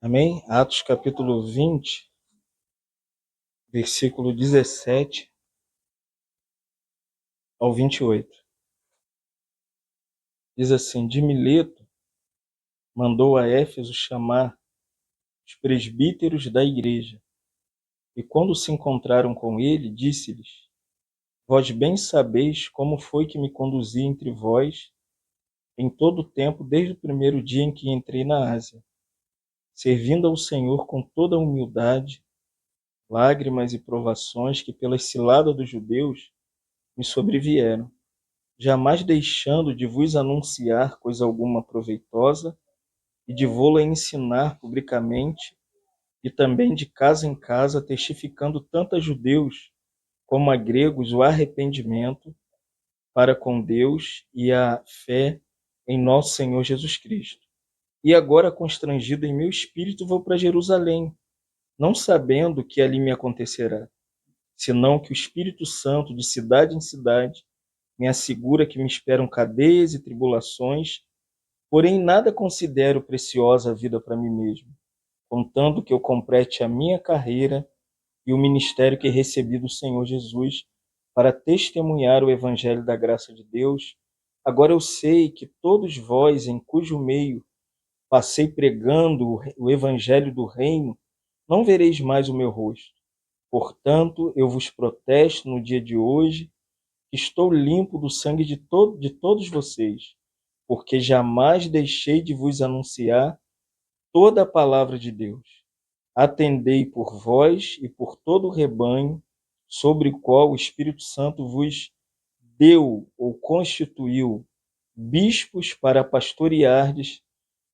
Amém? Atos capítulo 20, versículo 17 ao 28. Diz assim: de Mileto mandou a Éfeso chamar os presbíteros da igreja, e quando se encontraram com ele, disse-lhes: vós bem sabeis como foi que me conduzi entre vós em todo o tempo, desde o primeiro dia em que entrei na Ásia, servindo ao Senhor com toda a humildade, lágrimas e provações que pelas ciladas dos judeus me sobrevieram, jamais deixando de vos anunciar coisa alguma proveitosa e de vô-la ensinar publicamente e também de casa em casa, testificando tanto a judeus como a gregos o arrependimento para com Deus e a fé em nosso Senhor Jesus Cristo. E agora, constrangido em meu espírito, vou para Jerusalém, não sabendo o que ali me acontecerá, senão que o Espírito Santo, de cidade em cidade, me assegura que me esperam cadeias e tribulações, porém nada considero preciosa a vida para mim mesmo, contando que eu complete a minha carreira e o ministério que recebi do Senhor Jesus para testemunhar o evangelho da graça de Deus. Agora eu sei que todos vós, em cujo meio passei pregando o evangelho do reino, não vereis mais o meu rosto. Portanto, eu vos protesto no dia de hoje que estou limpo do sangue de todos vocês, porque jamais deixei de vos anunciar toda a palavra de Deus. Atendei por vós e por todo o rebanho sobre o qual o Espírito Santo vos deu ou constituiu bispos para pastoreardes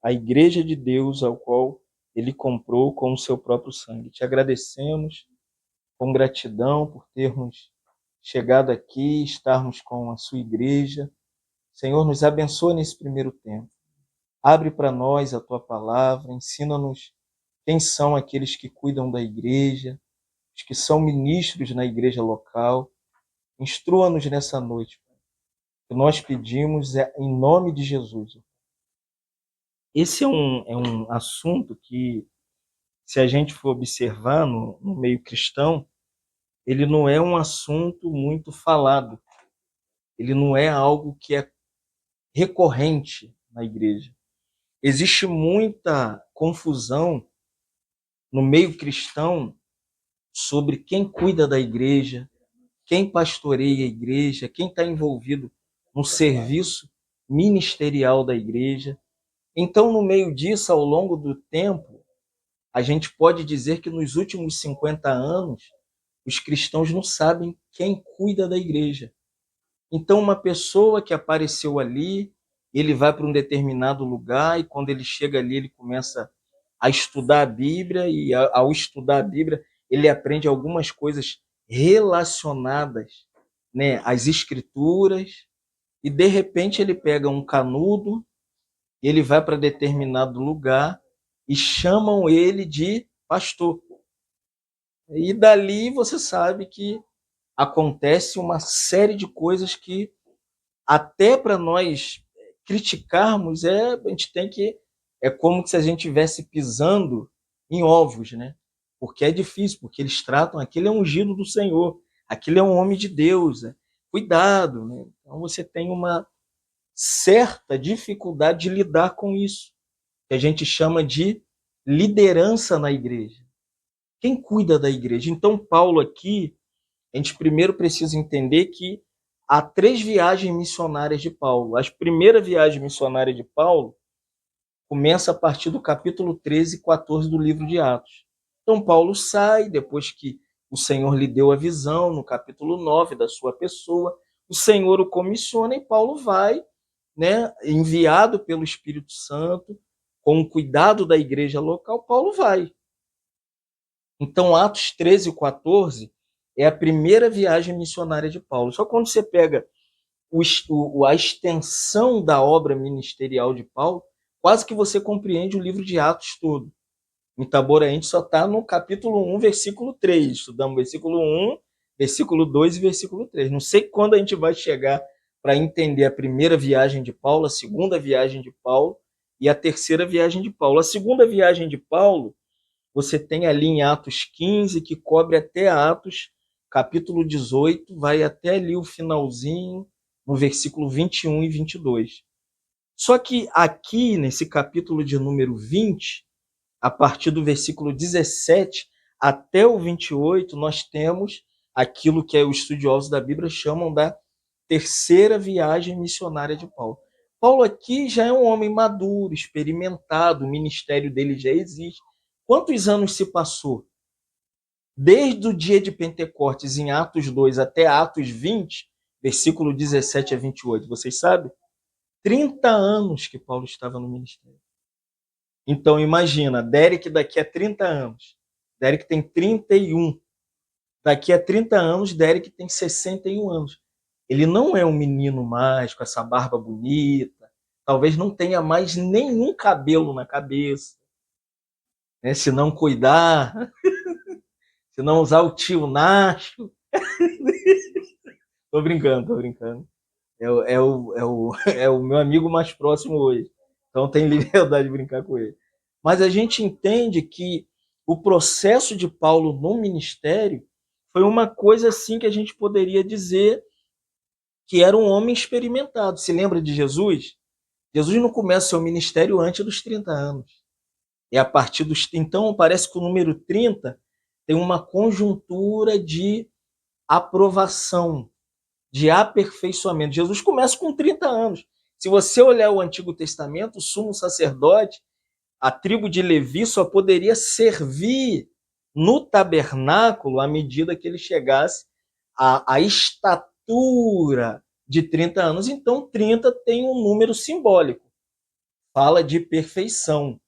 a igreja de Deus, ao qual ele comprou com o seu próprio sangue. Te agradecemos com gratidão por termos chegado aqui, estarmos com a sua igreja. Senhor, nos abençoa nesse primeiro tempo. Abre para nós a tua palavra, ensina-nos quem são aqueles que cuidam da igreja, os que são ministros na igreja local. Instrua-nos nessa noite. O que nós pedimos é em nome de Jesus. Esse é um assunto que, se a gente for observar no meio cristão, ele não é um assunto muito falado. Ele não é algo que é recorrente na igreja. Existe muita confusão no meio cristão sobre quem cuida da igreja, quem pastoreia a igreja, quem está envolvido no serviço ministerial da igreja. Então, no meio disso, ao longo do tempo, a gente pode dizer que nos últimos 50 anos, os cristãos não sabem quem cuida da igreja. Então, uma pessoa que apareceu ali, ele vai para um determinado lugar e quando ele chega ali, ele começa a estudar a Bíblia e ao estudar a Bíblia, ele aprende algumas coisas relacionadas, né, às escrituras e de repente ele pega um canudo, ele vai para determinado lugar e chamam ele de pastor. E dali você sabe que acontece uma série de coisas que até para nós criticarmos, a gente tem que. É como se a gente estivesse pisando em ovos, né? Porque é difícil, porque eles tratam aquele é ungido do Senhor, aquele é um homem de Deus. Né? Cuidado, né? Então você tem uma certa dificuldade de lidar com isso, que a gente chama de liderança na igreja. Quem cuida da igreja? Então, Paulo aqui, a gente primeiro precisa entender que há 3 viagens missionárias de Paulo. A primeira viagem missionária de Paulo começa a partir do capítulo 13 e 14 do livro de Atos. Então, Paulo sai, depois que o Senhor lhe deu a visão, no capítulo 9 da sua pessoa, o Senhor o comissiona e Paulo vai, né, enviado pelo Espírito Santo, com o cuidado da igreja local, Paulo vai. Então, Atos 13 e 14 é a primeira viagem missionária de Paulo. Só quando você pega a extensão da obra ministerial de Paulo, quase que você compreende o livro de Atos todo. Em Tabora, a gente só está no capítulo 1, versículo 3. Estudamos versículo 1, versículo 2 e versículo 3. Não sei quando a gente vai chegar para entender a primeira viagem de Paulo, a segunda viagem de Paulo e a terceira viagem de Paulo. A segunda viagem de Paulo, você tem ali em Atos 15, que cobre até Atos, capítulo 18, vai até ali o finalzinho, no versículo 21 e 22. Só que aqui, nesse capítulo de número 20, a partir do versículo 17 até o 28, nós temos aquilo que os estudiosos da Bíblia chamam da terceira viagem missionária de Paulo. Paulo aqui já é um homem maduro, experimentado, o ministério dele já existe. Quantos anos se passou? Desde o dia de Pentecostes, em Atos 2, até Atos 20, versículo 17 a 28, vocês sabem? 30 anos que Paulo estava no ministério. Então, imagina, Derek daqui a 30 anos. Derek tem 31. Daqui a 30 anos, Derek tem 61 anos. Ele não é um menino mais com essa barba bonita. Talvez não tenha mais nenhum cabelo na cabeça. Né? Se não cuidar, se não usar o tio Nacho. Tô brincando, tô brincando. É o meu amigo mais próximo hoje. Então tem liberdade de brincar com ele. Mas a gente entende que o processo de Paulo no ministério foi uma coisa assim que a gente poderia dizer que era um homem experimentado. Se lembra de Jesus? Jesus não começa seu ministério antes dos 30 anos. É a partir dos. Então, parece que o número 30 tem uma conjuntura de aprovação, de aperfeiçoamento. Jesus começa com 30 anos. Se você olhar o Antigo Testamento, o sumo sacerdote, a tribo de Levi só poderia servir no tabernáculo à medida que ele chegasse à estatura de 30 anos. Então, 30 tem um número simbólico, fala de perfeição.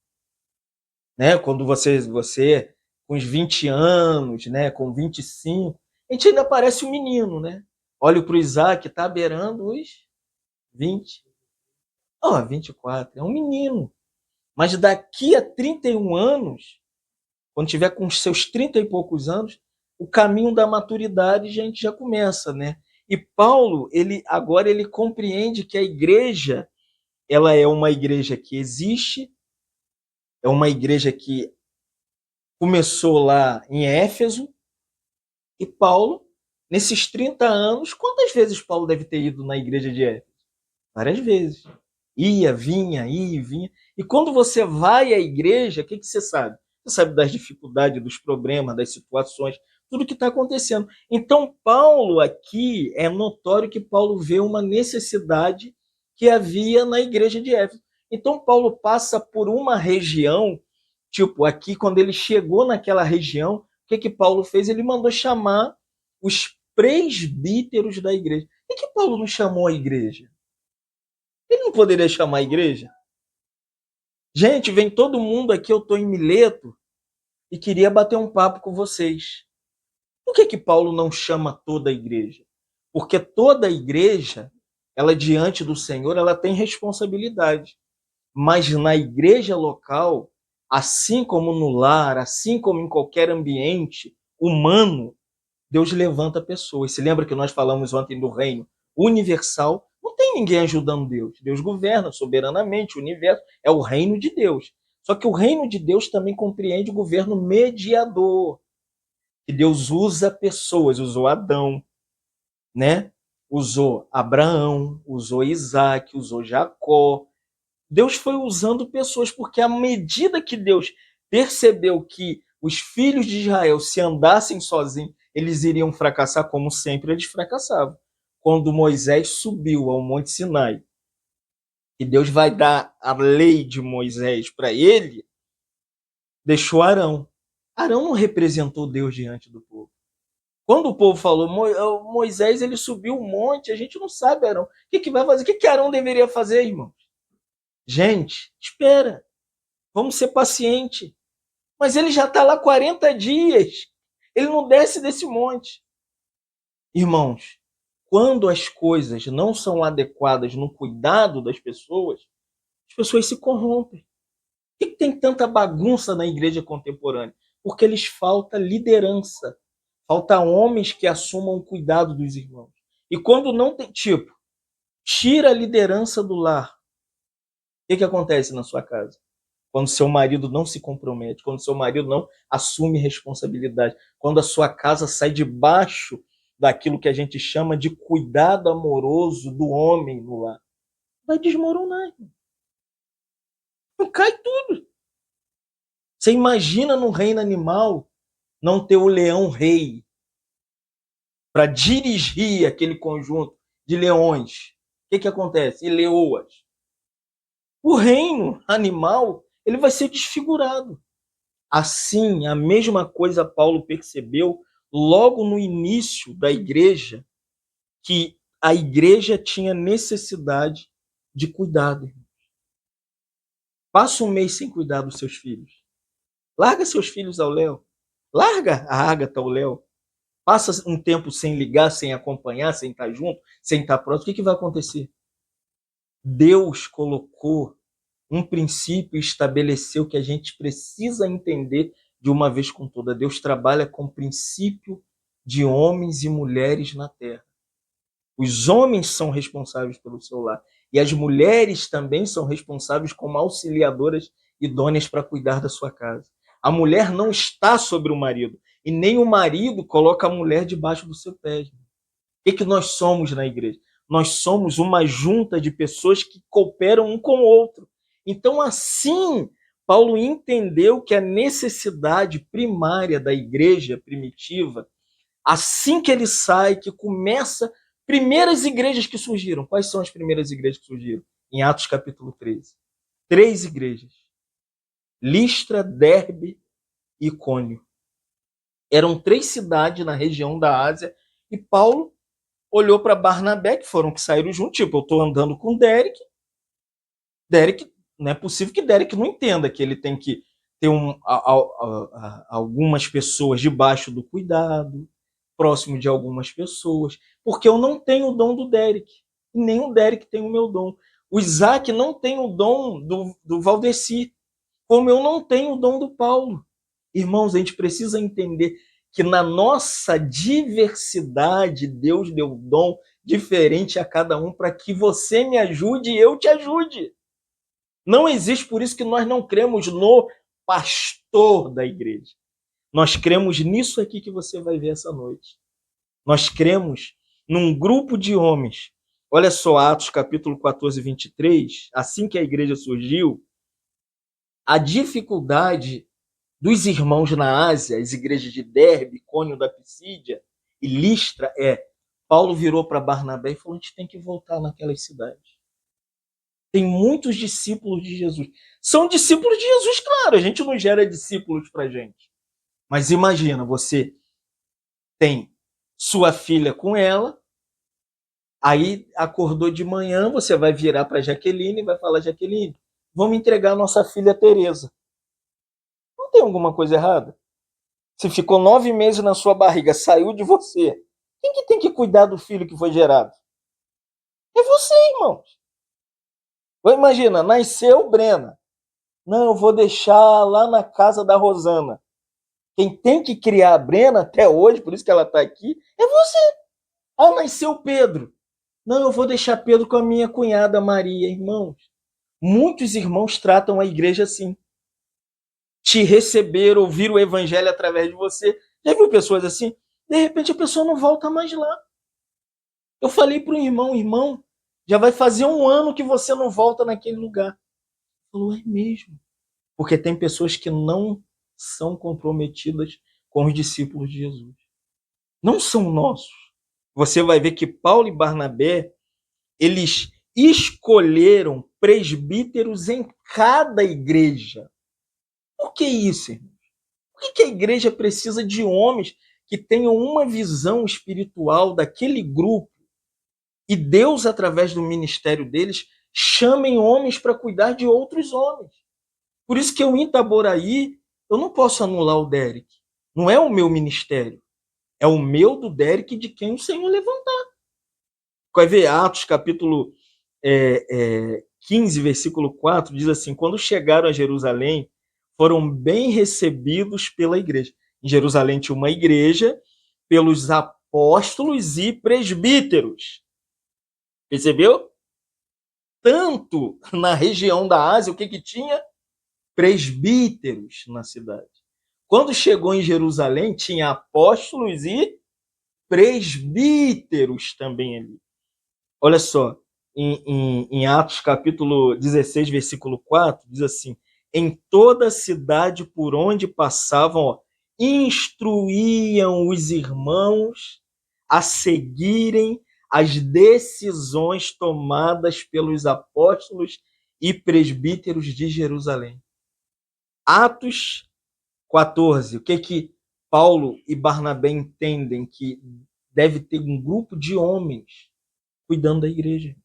Né? Quando você com os 20 anos, né? Com 25, a gente ainda parece um menino, né? Olho para o Isaac, está beirando os 20. 24, é um menino. Mas daqui a 31 anos, quando tiver com os seus 30 e poucos anos, o caminho da maturidade a gente já começa, né? E Paulo, ele compreende que a igreja, ela é uma igreja que existe, é uma igreja que começou lá em Éfeso, e Paulo, nesses 30 anos, quantas vezes Paulo deve ter ido na igreja de Éfeso? Várias vezes. Ia, vinha, ia e vinha. E quando você vai à igreja, o que você sabe? Você sabe das dificuldades, dos problemas, das situações, tudo que está acontecendo. Então, Paulo aqui, é notório que Paulo vê uma necessidade que havia na igreja de Éfeso. Então, Paulo passa por uma região, tipo, aqui, quando ele chegou naquela região, o que Paulo fez? Ele mandou chamar os presbíteros da igreja. E que Paulo não chamou a igreja? Ele não poderia chamar a igreja? Gente, vem todo mundo aqui, eu estou em Mileto e queria bater um papo com vocês. Por que Paulo não chama toda a igreja? Porque toda a igreja, ela diante do Senhor, ela tem responsabilidade. Mas na igreja local, assim como no lar, assim como em qualquer ambiente humano, Deus levanta pessoas. Se lembra que nós falamos ontem do reino universal? Não tem ninguém ajudando Deus. Deus governa soberanamente o universo. É o reino de Deus. Só que o reino de Deus também compreende o governo mediador. Que Deus usa pessoas. Usou Adão, né? Usou Abraão, usou Isaac, usou Jacó. Deus foi usando pessoas, porque à medida que Deus percebeu que os filhos de Israel, se andassem sozinhos, eles iriam fracassar, como sempre eles fracassavam. Quando Moisés subiu ao Monte Sinai, e Deus vai dar a lei de Moisés para ele, deixou Arão. Arão não representou Deus diante do povo. Quando o povo falou, Moisés ele subiu o monte, a gente não sabe, Arão. O que vai fazer? O que Arão deveria fazer, irmão? Gente, espera. Vamos ser pacientes. Mas ele já está lá 40 dias. Ele não desce desse monte. Irmãos, quando as coisas não são adequadas no cuidado das pessoas, as pessoas se corrompem. Por que tem tanta bagunça na igreja contemporânea? Porque lhes falta liderança. Falta homens que assumam o cuidado dos irmãos. E quando não tem, tipo, tira a liderança do lar. O que acontece na sua casa? Quando seu marido não se compromete, quando seu marido não assume responsabilidade, quando a sua casa sai debaixo daquilo que a gente chama de cuidado amoroso do homem no lar, vai desmoronar. Não cai tudo. Você imagina no reino animal não ter o leão rei para dirigir aquele conjunto de leões. O que acontece? E leoas. O reino animal ele vai ser desfigurado. Assim, a mesma coisa Paulo percebeu logo no início da igreja, que a igreja tinha necessidade de cuidado. Passa um mês sem cuidar dos seus filhos. Larga seus filhos ao Léo. Larga a Ágata ao Léo. Passa um tempo sem ligar, sem acompanhar, sem estar junto, sem estar próximo. O que vai acontecer? Deus colocou um princípio e estabeleceu que a gente precisa entender de uma vez com toda. Deus trabalha com o princípio de homens e mulheres na terra. Os homens são responsáveis pelo seu lar. E as mulheres também são responsáveis como auxiliadoras idôneas para cuidar da sua casa. A mulher não está sobre o marido. E nem o marido coloca a mulher debaixo do seu pé. O que nós somos na igreja? Nós somos uma junta de pessoas que cooperam um com o outro. Então, assim, Paulo entendeu que a necessidade primária da igreja primitiva, assim que ele sai, que começa, primeiras igrejas que surgiram. Quais são as primeiras igrejas que surgiram? Em Atos capítulo 13. 3 igrejas. Listra, Derbe e Icônio. Eram 3 cidades na região da Ásia e Paulo olhou para Barnabé, que foram que saíram juntos, tipo, eu estou andando com Derek, não é possível que Derek não entenda que ele tem que ter algumas pessoas debaixo do cuidado, próximo de algumas pessoas, porque eu não tenho o dom do Derek, e nem o Derek tem o meu dom. O Isaac não tem o dom do Valdeci, como eu não tenho o dom do Paulo. Irmãos, a gente precisa entender que na nossa diversidade, Deus deu dom diferente a cada um para que você me ajude e eu te ajude. Não existe, por isso que nós não cremos no pastor da igreja. Nós cremos nisso aqui que você vai ver essa noite. Nós cremos num grupo de homens. Olha só, Atos capítulo 14, 23. Assim que a igreja surgiu, a dificuldade dos irmãos na Ásia, as igrejas de Derbe, Icônio da Pisídia e Listra, Paulo virou para Barnabé e falou: a gente tem que voltar naquelas cidades. Tem muitos discípulos de Jesus. São discípulos de Jesus, claro, a gente não gera discípulos para gente. Mas imagina, você tem sua filha com ela, aí acordou de manhã, você vai virar para Jaqueline e vai falar: Jaqueline, vamos entregar a nossa filha Tereza. Não tem alguma coisa errada? Se ficou 9 meses na sua barriga, saiu de você, quem que tem que cuidar do filho que foi gerado? É você, irmãos. Imagina, nasceu Brena. Não, eu vou deixar lá na casa da Rosana. Quem tem que criar a Brena até hoje, por isso que ela está aqui, é você. Ah, nasceu Pedro. Não, eu vou deixar Pedro com a minha cunhada Maria, irmãos. Muitos irmãos tratam a igreja assim. Te receberam, ouviram o evangelho através de você. Já viu pessoas assim? De repente a pessoa não volta mais lá. Eu falei para um irmão, já vai fazer 1 ano que você não volta naquele lugar. Ele falou: é mesmo. Porque tem pessoas que não são comprometidas com os discípulos de Jesus. Não são nossos. Você vai ver que Paulo e Barnabé, eles escolheram presbíteros em cada igreja. Por que isso, irmão? Por que a igreja precisa de homens que tenham uma visão espiritual daquele grupo e Deus, através do ministério deles, chamem homens para cuidar de outros homens? Por isso que eu, em Itaboraí, eu não posso anular o Derek. Não é o meu ministério. É o meu, do Derek, de quem o Senhor levantar. Vai ver Atos, capítulo 15, versículo 4, diz assim: quando chegaram a Jerusalém, foram bem recebidos pela igreja. Em Jerusalém tinha uma igreja pelos apóstolos e presbíteros. Percebeu? tanto na região da Ásia, o que tinha? Presbíteros na cidade. Quando chegou em Jerusalém, tinha apóstolos e presbíteros também ali. Olha só, em Atos capítulo 16, versículo 4, diz assim: em toda a cidade por onde passavam, ó, instruíam os irmãos a seguirem as decisões tomadas pelos apóstolos e presbíteros de Jerusalém. Atos 14, o que Paulo e Barnabé entendem? Que deve ter um grupo de homens cuidando da igreja.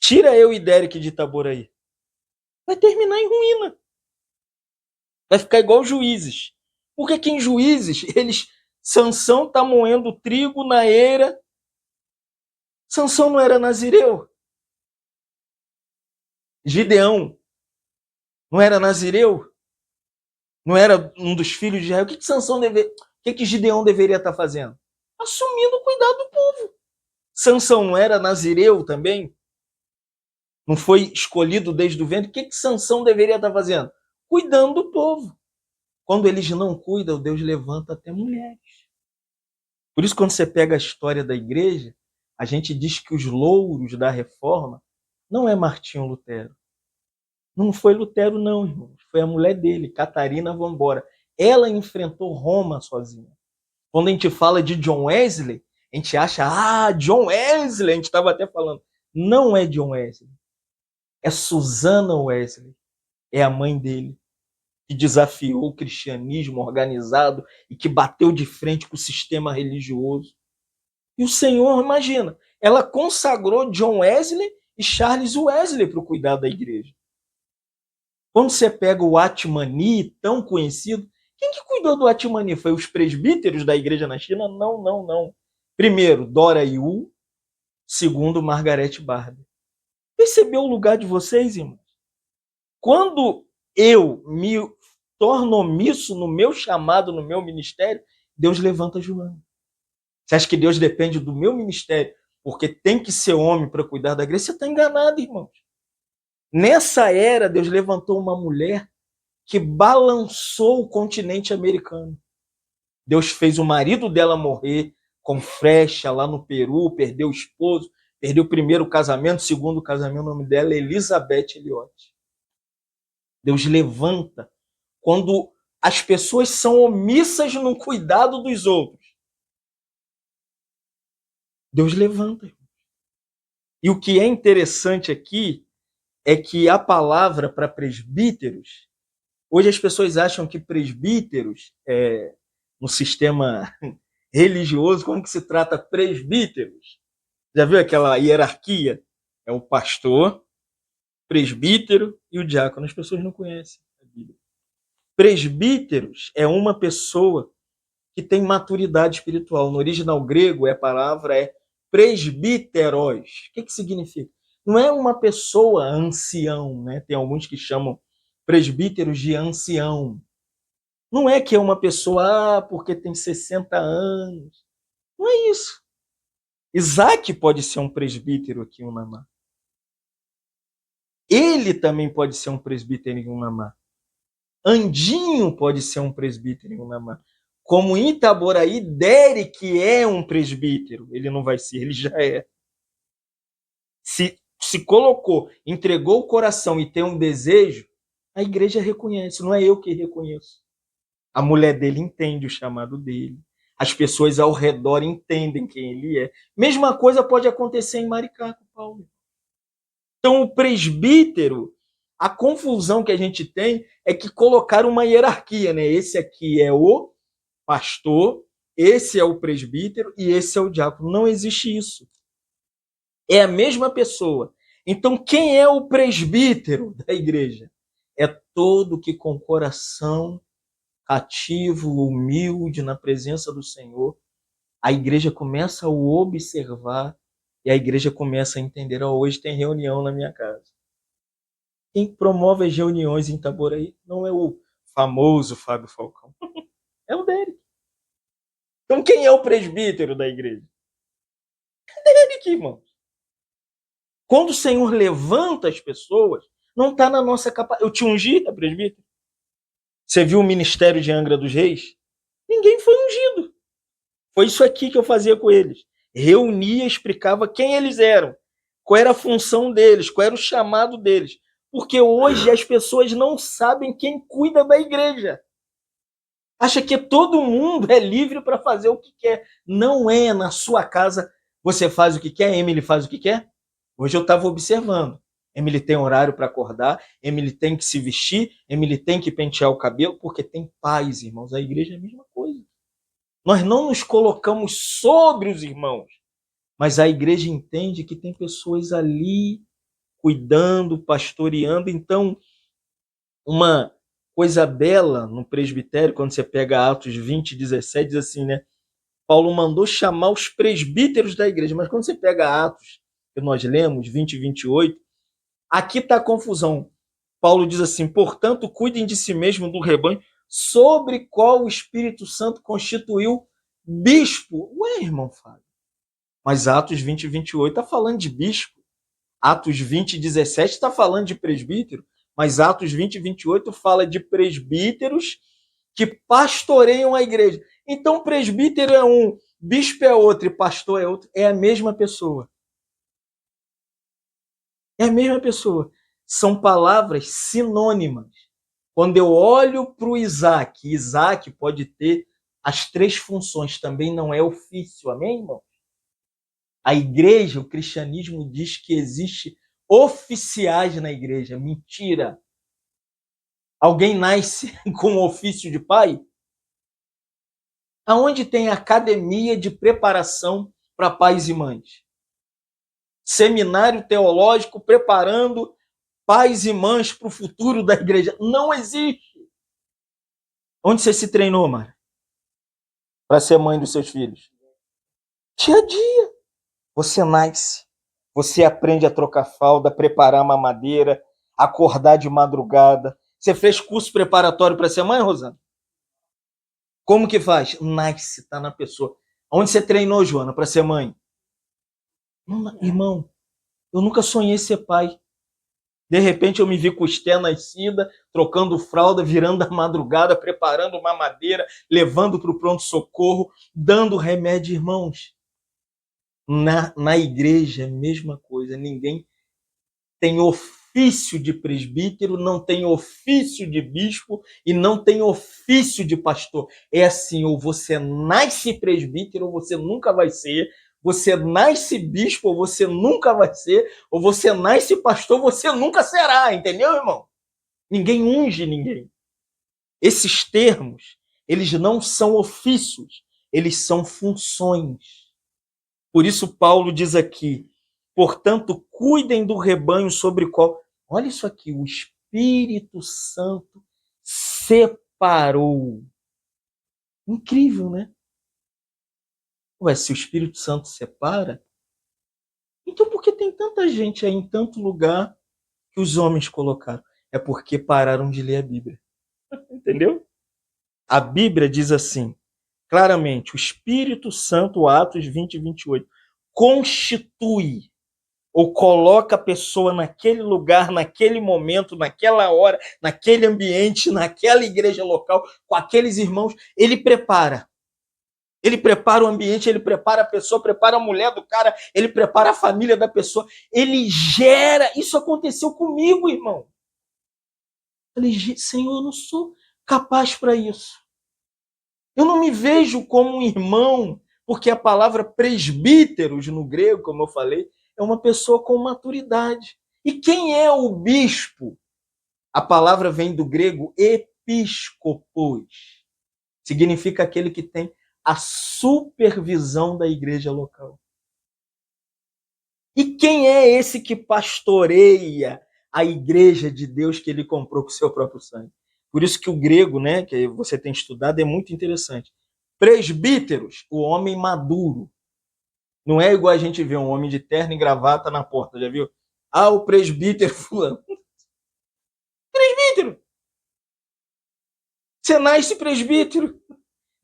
Tira eu e Derek de Itaboraí. Vai terminar em ruína. Vai ficar igual Juízes. Porque que em Juízes, Sansão tá moendo trigo na eira. Sansão não era nazireu. Gideão não era nazireu. Não era um dos filhos de Israel. O que Gideão deveria estar fazendo? Assumindo o cuidado do povo. Sansão não era nazireu também? Não foi escolhido desde o ventre? O que Sansão deveria estar fazendo? Cuidando do povo. Quando eles não cuidam, Deus levanta até mulheres. Por isso, quando você pega a história da igreja, a gente diz que os louros da reforma não é Martinho Lutero. Não foi Lutero, não, irmãos. Foi a mulher dele, Catarina Vambora. Ela enfrentou Roma sozinha. Quando a gente fala de John Wesley, a gente acha, John Wesley, a gente estava até falando. Não é John Wesley. É Susana Wesley. É a mãe dele, que desafiou o cristianismo organizado e que bateu de frente com o sistema religioso. E o Senhor, imagina, ela consagrou John Wesley e Charles Wesley para o cuidado da igreja. Quando você pega o Atmani, tão conhecido, quem que cuidou do Atmani? Foi os presbíteros da igreja na China? Não, não, não. Primeiro, Dora Yu. Segundo, Margaret Barber. Percebeu o lugar de vocês, irmãos? Quando eu me torno omisso no meu chamado, no meu ministério, Deus levanta Joana. Você acha que Deus depende do meu ministério porque tem que ser homem para cuidar da igreja? Você está enganado, irmãos. Nessa era, Deus levantou uma mulher que balançou o continente americano. Deus fez o marido dela morrer com flecha lá no Peru, perdeu o esposo, perdeu o primeiro casamento, o segundo casamento, o nome dela é Elizabeth Elliot. Deus levanta quando as pessoas são omissas no cuidado dos outros. Deus levanta. E o que é interessante aqui é que a palavra para presbíteros, hoje as pessoas acham que presbíteros, no sistema religioso, como que se trata presbíteros? Já viu aquela hierarquia? É o pastor, presbítero e o diácono. As pessoas não conhecem a Bíblia. Presbíteros é uma pessoa que tem maturidade espiritual. No original grego, a palavra é presbíteros. O que significa? Não é uma pessoa ancião, né? Tem alguns que chamam presbíteros de ancião. Não é que é uma pessoa, porque tem 60 anos. Não é isso. Isaac pode ser um presbítero aqui em Unamá. Ele também pode ser um presbítero em Unamá. Andinho pode ser um presbítero em Unamá. Como em Itaboraí, Derek é um presbítero. Ele não vai ser, ele já é. Se colocou, entregou o coração e tem um desejo, a igreja reconhece. Não é eu que reconheço. A mulher dele entende o chamado dele. As pessoas ao redor entendem quem ele é. Mesma coisa pode acontecer em Maricá com Paulo. Então, o presbítero, a confusão que a gente tem é que colocaram uma hierarquia, né? Esse aqui é o pastor, esse é o presbítero e esse é o diácono. Não existe isso. É a mesma pessoa. Então, quem é o presbítero da igreja? É todo que com coração cativo, humilde, na presença do Senhor, a igreja começa a o observar e a igreja começa a entender, hoje tem reunião na minha casa. Quem promove as reuniões em Itaboraí não é o famoso Fábio Falcão, é o Derek. Então quem é o presbítero da igreja? É Derek, irmão. Quando o Senhor levanta as pessoas, não está na nossa capacidade. Eu te ungi, presbítero? Você viu o ministério de Angra dos Reis? Ninguém foi ungido. Foi isso aqui que eu fazia com eles. Reunia, explicava quem eles eram, qual era a função deles, qual era o chamado deles. Porque hoje as pessoas não sabem quem cuida da igreja. Acha que todo mundo é livre para fazer o que quer. Não é. Na sua casa você faz o que quer, Emily faz o que quer. Hoje eu estava observando. Emily tem horário para acordar, Emily tem que se vestir, Emily tem que pentear o cabelo, porque tem paz, irmãos. A igreja é a mesma coisa. Nós não nos colocamos sobre os irmãos, mas a igreja entende que tem pessoas ali cuidando, pastoreando. Então, uma coisa bela no presbitério, quando você pega Atos 20, 17, diz assim, né? Paulo mandou chamar os presbíteros da igreja, mas quando você pega Atos, que nós lemos, 20 e 28, aqui está a confusão. Paulo diz assim, portanto, cuidem de si mesmo do rebanho, sobre qual o Espírito Santo constituiu bispo. Ué, irmão Fábio, mas Atos 20 e 28 está falando de bispo. Atos 20 e 17 está falando de presbítero, mas Atos 20 e 28 fala de presbíteros que pastoreiam a igreja. Então, presbítero é um, bispo é outro e pastor é outro. É a mesma pessoa. É a mesma pessoa. São palavras sinônimas. Quando eu olho para o Isaac, Isaac pode ter as três funções, também não é ofício, amém, irmão? A igreja, o cristianismo diz que existe oficiais na igreja. Mentira. Alguém nasce com o ofício de pai? Aonde tem academia de preparação para pais e mães? Seminário teológico preparando pais e mães para o futuro da igreja. Não existe. Onde você se treinou, Mara? Para ser mãe dos seus filhos? Dia a dia. Você nasce, você aprende a trocar fralda, preparar mamadeira, acordar de madrugada. Você fez curso preparatório para ser mãe, Rosana? Como que faz? Nasce, está na pessoa. Onde você treinou, Joana, para ser mãe? Irmão, eu nunca sonhei ser pai. De repente eu me vi com Esté nascida, trocando fralda, virando a madrugada, preparando mamadeira, levando para o pronto-socorro, dando remédio, irmãos. Na igreja, mesma coisa. Ninguém tem ofício de presbítero, não tem ofício de bispo e não tem ofício de pastor. É assim, ou você nasce presbítero ou você nunca vai ser, você nasce bispo ou você nunca vai ser, ou você nasce pastor ou você nunca será, entendeu, irmão? Ninguém unge ninguém. Esses termos, eles não são ofícios, eles são funções. Por isso Paulo diz aqui, portanto, cuidem do rebanho sobre o qual... Olha isso aqui, o Espírito Santo separou. Incrível, né? Ué, se o Espírito Santo separa, então por que tem tanta gente aí em tanto lugar que os homens colocaram? É porque pararam de ler a Bíblia. Entendeu? A Bíblia diz assim, claramente, o Espírito Santo, Atos 20 e 28, constitui ou coloca a pessoa naquele lugar, naquele momento, naquela hora, naquele ambiente, naquela igreja local, com aqueles irmãos, ele prepara. Ele prepara o ambiente, ele prepara a pessoa, prepara a mulher do cara, ele prepara a família da pessoa, ele gera. Isso aconteceu comigo, irmão. Eu falei, Senhor, eu não sou capaz para isso. Eu não me vejo como um irmão, porque a palavra presbíteros no grego, como eu falei, é uma pessoa com maturidade. E quem é o bispo? A palavra vem do grego episcopos. Significa aquele que tem a supervisão da igreja local. E quem é esse que pastoreia a igreja de Deus que ele comprou com o seu próprio sangue? Por isso que o grego, né, que você tem estudado, é muito interessante. Presbíteros, o homem maduro. Não é igual a gente vê um homem de terno e gravata na porta, já viu? Ah, o presbítero fulano. Presbítero! Você nasce presbítero.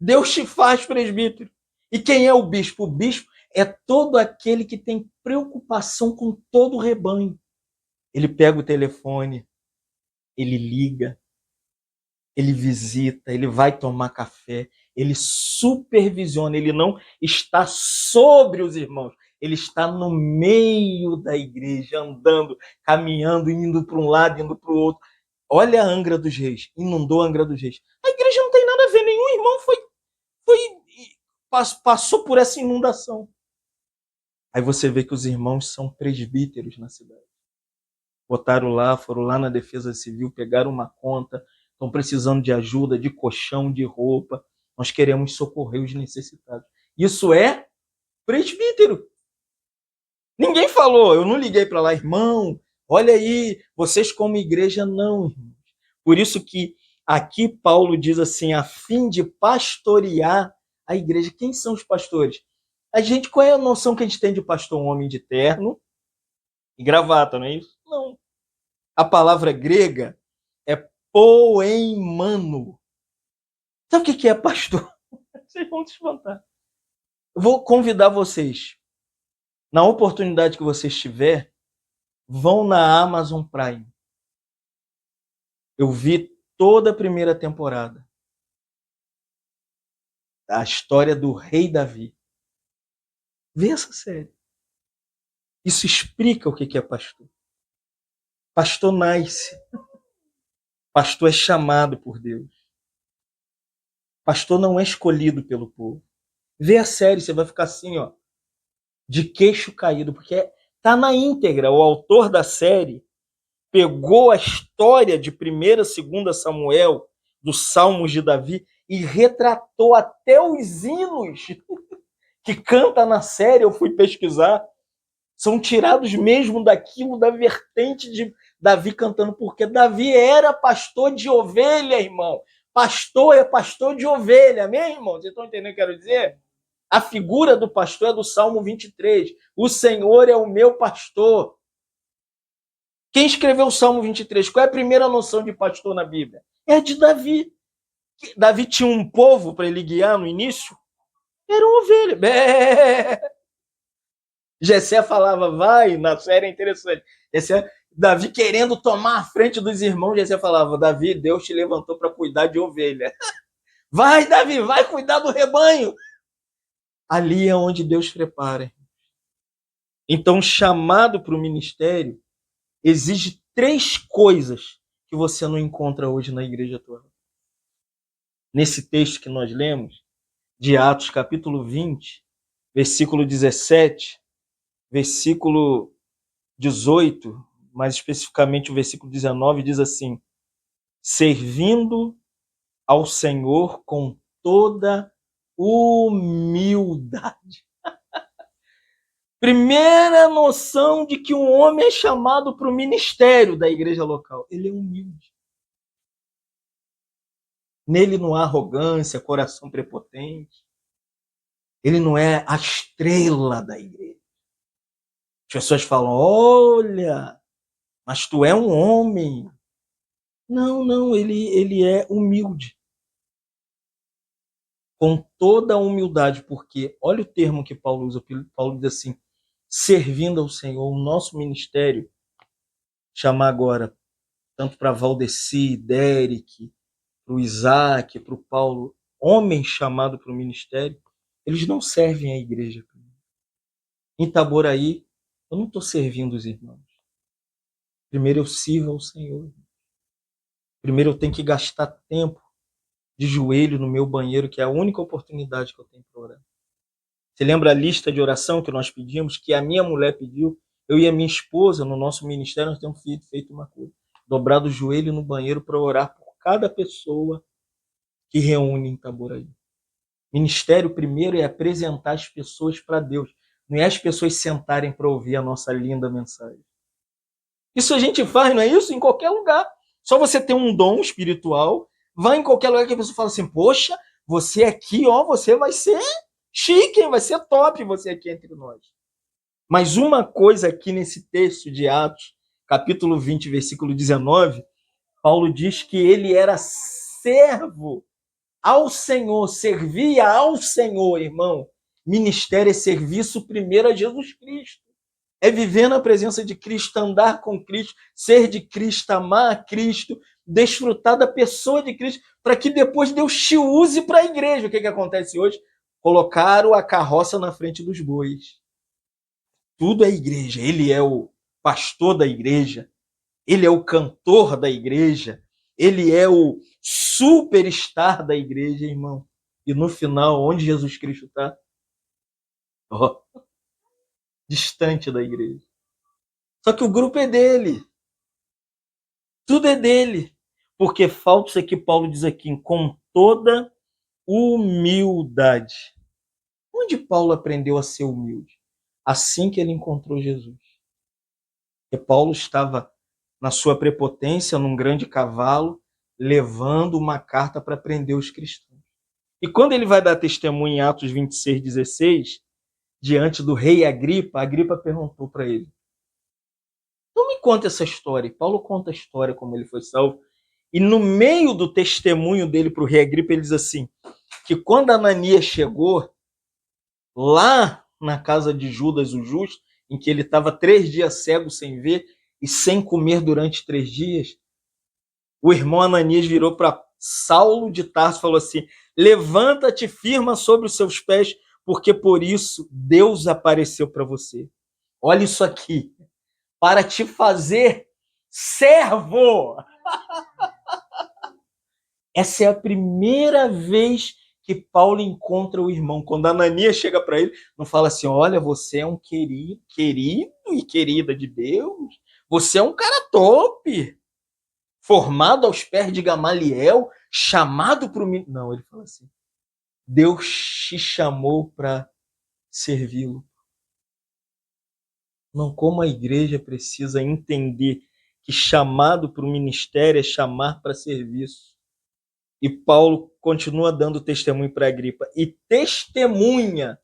Deus te faz presbítero. E quem é o bispo? O bispo é todo aquele que tem preocupação com todo o rebanho. Ele pega o telefone, ele liga, ele visita, ele vai tomar café, ele supervisiona, ele não está sobre os irmãos, ele está no meio da igreja, andando, caminhando, indo para um lado, indo para o outro. Olha a Angra dos Reis, inundou a Angra dos Reis. A igreja não tem nada a ver, nenhum irmão passou por essa inundação. Aí você vê que os irmãos são presbíteros na cidade. Botaram lá, foram lá na Defesa Civil, pegaram uma conta, estão precisando de ajuda, de colchão, de roupa. Nós queremos socorrer os necessitados. Isso é presbítero. Ninguém falou, eu não liguei para lá, irmão, olha aí, vocês como igreja, não, irmãos. Por isso que aqui Paulo diz assim, a fim de pastorear a igreja. Quem são os pastores? Qual é a noção que a gente tem de pastor? Um homem de terno e gravata, não é isso? Não. A palavra grega é poemano. Sabe o que é pastor? Vocês vão se espantar. Eu vou convidar vocês, na oportunidade que vocês tiver, vão na Amazon Prime. Eu vi toda a primeira temporada. A história do rei Davi. Vê essa série. Isso explica o que é pastor. Pastor nasce. Pastor é chamado por Deus. Pastor não é escolhido pelo povo. Vê a série, você vai ficar assim, ó, de queixo caído, porque tá na íntegra. O autor da série pegou a história de 1ª, 2ª Samuel, dos Salmos de Davi, e retratou até os hinos que canta na série. Eu fui pesquisar. São tirados mesmo daquilo, da vertente de Davi cantando, porque Davi era pastor de ovelha, irmão. Pastor é pastor de ovelha, amém, irmão? Vocês estão entendendo o que eu quero dizer? A figura do pastor é do Salmo 23. O Senhor é o meu pastor. Quem escreveu o Salmo 23? Qual é a primeira noção de pastor na Bíblia? É de Davi. Davi tinha um povo para ele guiar no início? Era uma ovelha. Jessé falava, vai, na série é interessante. Davi querendo tomar a frente dos irmãos, Jessé falava, Davi, Deus te levantou para cuidar de ovelha. Vai, Davi, vai cuidar do rebanho. Ali é onde Deus prepara. Então, chamado para o ministério exige 3 coisas que você não encontra hoje na igreja atual. Nesse texto que nós lemos, de Atos, capítulo 20, versículo 17, versículo 18, mais especificamente o versículo 19, diz assim, servindo ao Senhor com toda humildade. Primeira noção de que um homem é chamado para o ministério da igreja local. Ele é humilde. Nele não há arrogância, coração prepotente. Ele não é a estrela da igreja. As pessoas falam, olha, mas tu é um homem. Não, ele é humilde. Com toda a humildade, porque olha o termo que Paulo usa. Paulo diz assim, servindo ao Senhor, o nosso ministério, chamar agora, tanto para Valdeci, Derek, para o Isaac, para o Paulo, homens chamados para o ministério, eles não servem à igreja. Em Itaboraí, eu não estou servindo os irmãos. Primeiro eu sirvo ao Senhor. Primeiro eu tenho que gastar tempo de joelho no meu banheiro, que é a única oportunidade que eu tenho para orar. Você lembra a lista de oração que nós pedimos, que a minha mulher pediu? Eu e a minha esposa, no nosso ministério, nós temos feito uma coisa. Dobrado o joelho no banheiro para orar por cada pessoa que reúne em Itaboraí. Ministério primeiro é apresentar as pessoas para Deus. Não é as pessoas sentarem para ouvir a nossa linda mensagem. Isso a gente faz, não é isso? Em qualquer lugar. Só você ter um dom espiritual, vai em qualquer lugar que a pessoa fala assim, poxa, você aqui, ó, você vai ser chique, vai ser top você aqui entre nós. Mas uma coisa aqui nesse texto de Atos, capítulo 20, versículo 19, Paulo diz que ele era servo ao Senhor, servia ao Senhor, irmão. Ministério é serviço primeiro a Jesus Cristo. É viver na presença de Cristo, andar com Cristo, ser de Cristo, amar a Cristo, desfrutar da pessoa de Cristo, para que depois Deus te use para a igreja. O que acontece hoje? Colocaram a carroça na frente dos bois. Tudo é igreja. Ele é o pastor da igreja, ele é o cantor da igreja, ele é o superstar da igreja, irmão. E no final, onde Jesus Cristo está? Oh, distante da igreja. Só que o grupo é dele. Tudo é dele. Porque falta isso aqui, Paulo diz aqui, com toda humildade. Onde Paulo aprendeu a ser humilde? Assim que ele encontrou Jesus. Porque Paulo estava na sua prepotência, num grande cavalo, levando uma carta para prender os cristãos. E quando ele vai dar testemunho em Atos 26, 16, diante do rei Agripa, Agripa perguntou para ele: então me conta essa história. E Paulo conta a história, como ele foi salvo. E no meio do testemunho dele para o rei Agripa, ele diz assim, que quando Ananias chegou lá na casa de Judas, o justo, em que ele estava 3 dias cego sem ver e sem comer durante 3 dias, o irmão Ananias virou para Saulo de Tarso e falou assim: levanta-te firma sobre os seus pés, porque por isso Deus apareceu para você. Olha isso aqui, para te fazer servo. Essa é a primeira vez que Paulo encontra o irmão. Quando Ananias chega para ele, não fala assim: olha, você é um querido e querida de Deus, você é um cara top, formado aos pés de Gamaliel, chamado para o... Não, ele fala assim: Deus te chamou para servi-lo. Não, como a igreja precisa entender que chamado para o ministério é chamar para serviço. E Paulo continua dando testemunho para Agripa. E testemunha.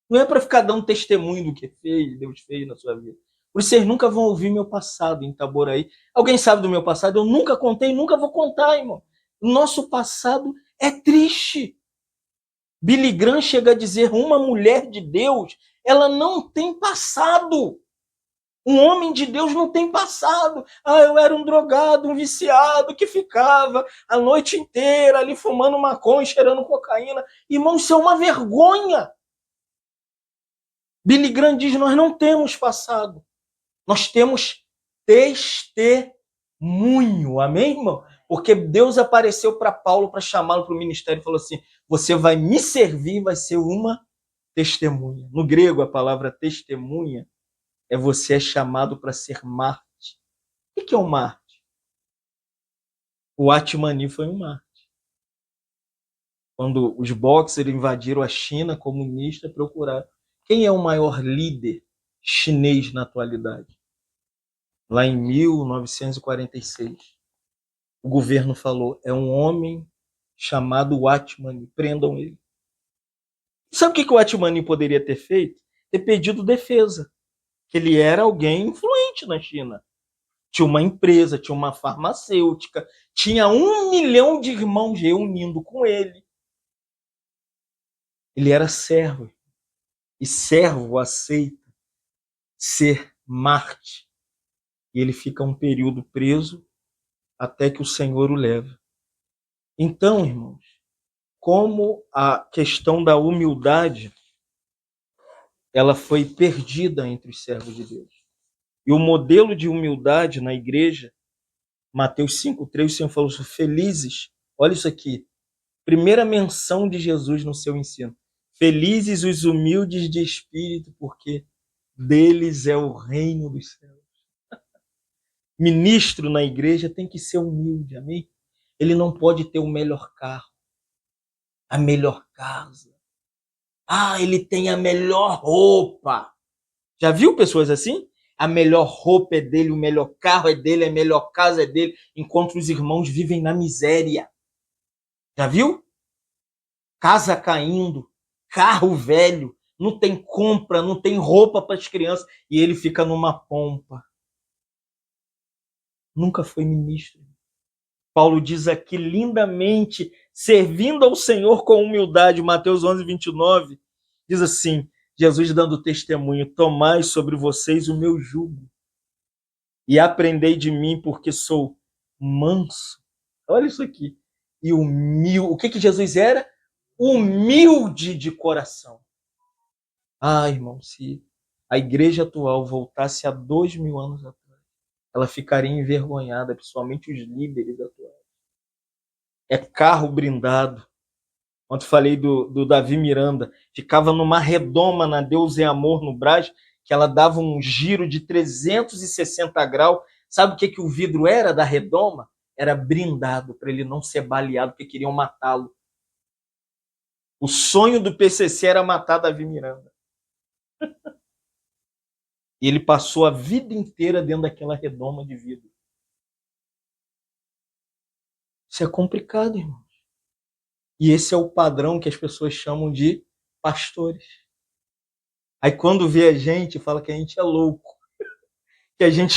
Não é para ficar dando testemunho do que Deus fez na sua vida. Por isso vocês nunca vão ouvir meu passado em Itaboraí. Alguém sabe do meu passado? Eu nunca contei, nunca vou contar, irmão. Nosso passado é triste. Billy Graham chega a dizer: uma mulher de Deus, ela não tem passado. Um homem de Deus não tem passado. Ah, eu era um drogado, um viciado, que ficava a noite inteira ali fumando maconha, cheirando cocaína. Irmão, isso é uma vergonha. Billy Graham diz: nós não temos passado. Nós temos testemunho. Amém, irmão? Porque Deus apareceu para Paulo para chamá-lo para o ministério e falou assim: você vai me servir, vai ser uma testemunha. No grego, a palavra testemunha é você é chamado para ser mártir. O que é um mártir? O Atmani foi um mártir. Quando os Boxers invadiram a China comunista, procuraram quem é o maior líder chinês na atualidade. Lá em 1946, o governo falou: é um homem chamado Watmani, prendam ele. Sabe o que o Watmani poderia ter feito? Ter pedido defesa, que ele era alguém influente na China. Tinha uma empresa, tinha uma farmacêutica, tinha 1 milhão de irmãos reunindo com ele. Ele era servo. E servo aceita ser mártir. E ele fica um período preso até que o Senhor o leve. Então, irmãos, como a questão da humildade ela foi perdida entre os servos de Deus. E o modelo de humildade na igreja, Mateus 5:3, o Senhor falou: felizes, olha isso aqui, primeira menção de Jesus no seu ensino. Felizes os humildes de espírito, porque deles é o reino dos céus. Ministro na igreja tem que ser humilde, amém? Ele não pode ter o melhor carro, a melhor casa. Ah, ele tem a melhor roupa. Já viu pessoas assim? A melhor roupa é dele, o melhor carro é dele, a melhor casa é dele, enquanto os irmãos vivem na miséria. Já viu? Casa caindo, carro velho, não tem compra, não tem roupa para as crianças e ele fica numa pompa. Nunca foi ministro. Paulo diz aqui lindamente, servindo ao Senhor com humildade, Mateus 11:29, Diz assim, Jesus dando testemunho: tomai sobre vocês o meu jugo e aprendei de mim, porque sou manso. Olha isso aqui. E humilde. O que Jesus era? Humilde de coração. Ah, irmão, se a igreja atual voltasse a 2000 anos atrás, ela ficaria envergonhada, principalmente os líderes atuais. É carro blindado. Ontem falei do Davi Miranda, ficava numa redoma na Deus é Amor, no Brás, que ela dava um giro de 360 graus. Sabe o que o vidro era da redoma? Era blindado, para ele não ser baleado, porque queriam matá-lo. O sonho do PCC era matar Davi Miranda. E ele passou a vida inteira dentro daquela redoma de vidro. Isso é complicado, irmão. E esse é o padrão que as pessoas chamam de pastores. Aí quando vê a gente, fala que a gente é louco, que a gente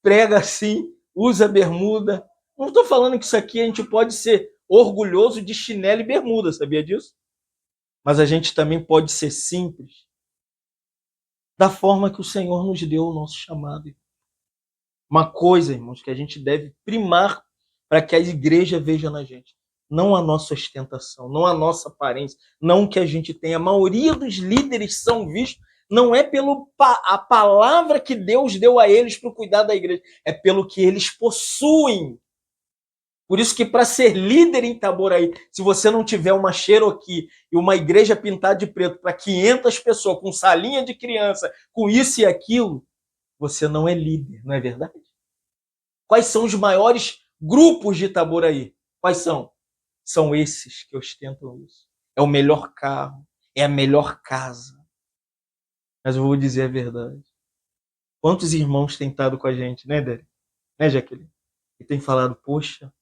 prega assim, usa bermuda. Não estou falando que isso aqui a gente pode ser orgulhoso de chinelo e bermuda, sabia disso? Mas a gente também pode ser simples, da forma que o Senhor nos deu o nosso chamado. Uma coisa, irmãos, que a gente deve primar para que a igreja veja na gente. Não a nossa ostentação, não a nossa aparência, não o que a gente tem. A maioria dos líderes são vistos não é pela a palavra que Deus deu a eles para cuidar da igreja, é pelo que eles possuem. Por isso que para ser líder em Itaboraí, se você não tiver uma Cherokee e uma igreja pintada de preto para 500 pessoas, com salinha de criança, com isso e aquilo, você não é líder, não é verdade? Quais são os maiores grupos de Itaboraí? Quais são? São esses que ostentam isso. É o melhor carro, é a melhor casa. Mas eu vou dizer a verdade. Quantos irmãos têm estado com a gente, né, Derek? Né, Jaqueline? E tem falado, poxa,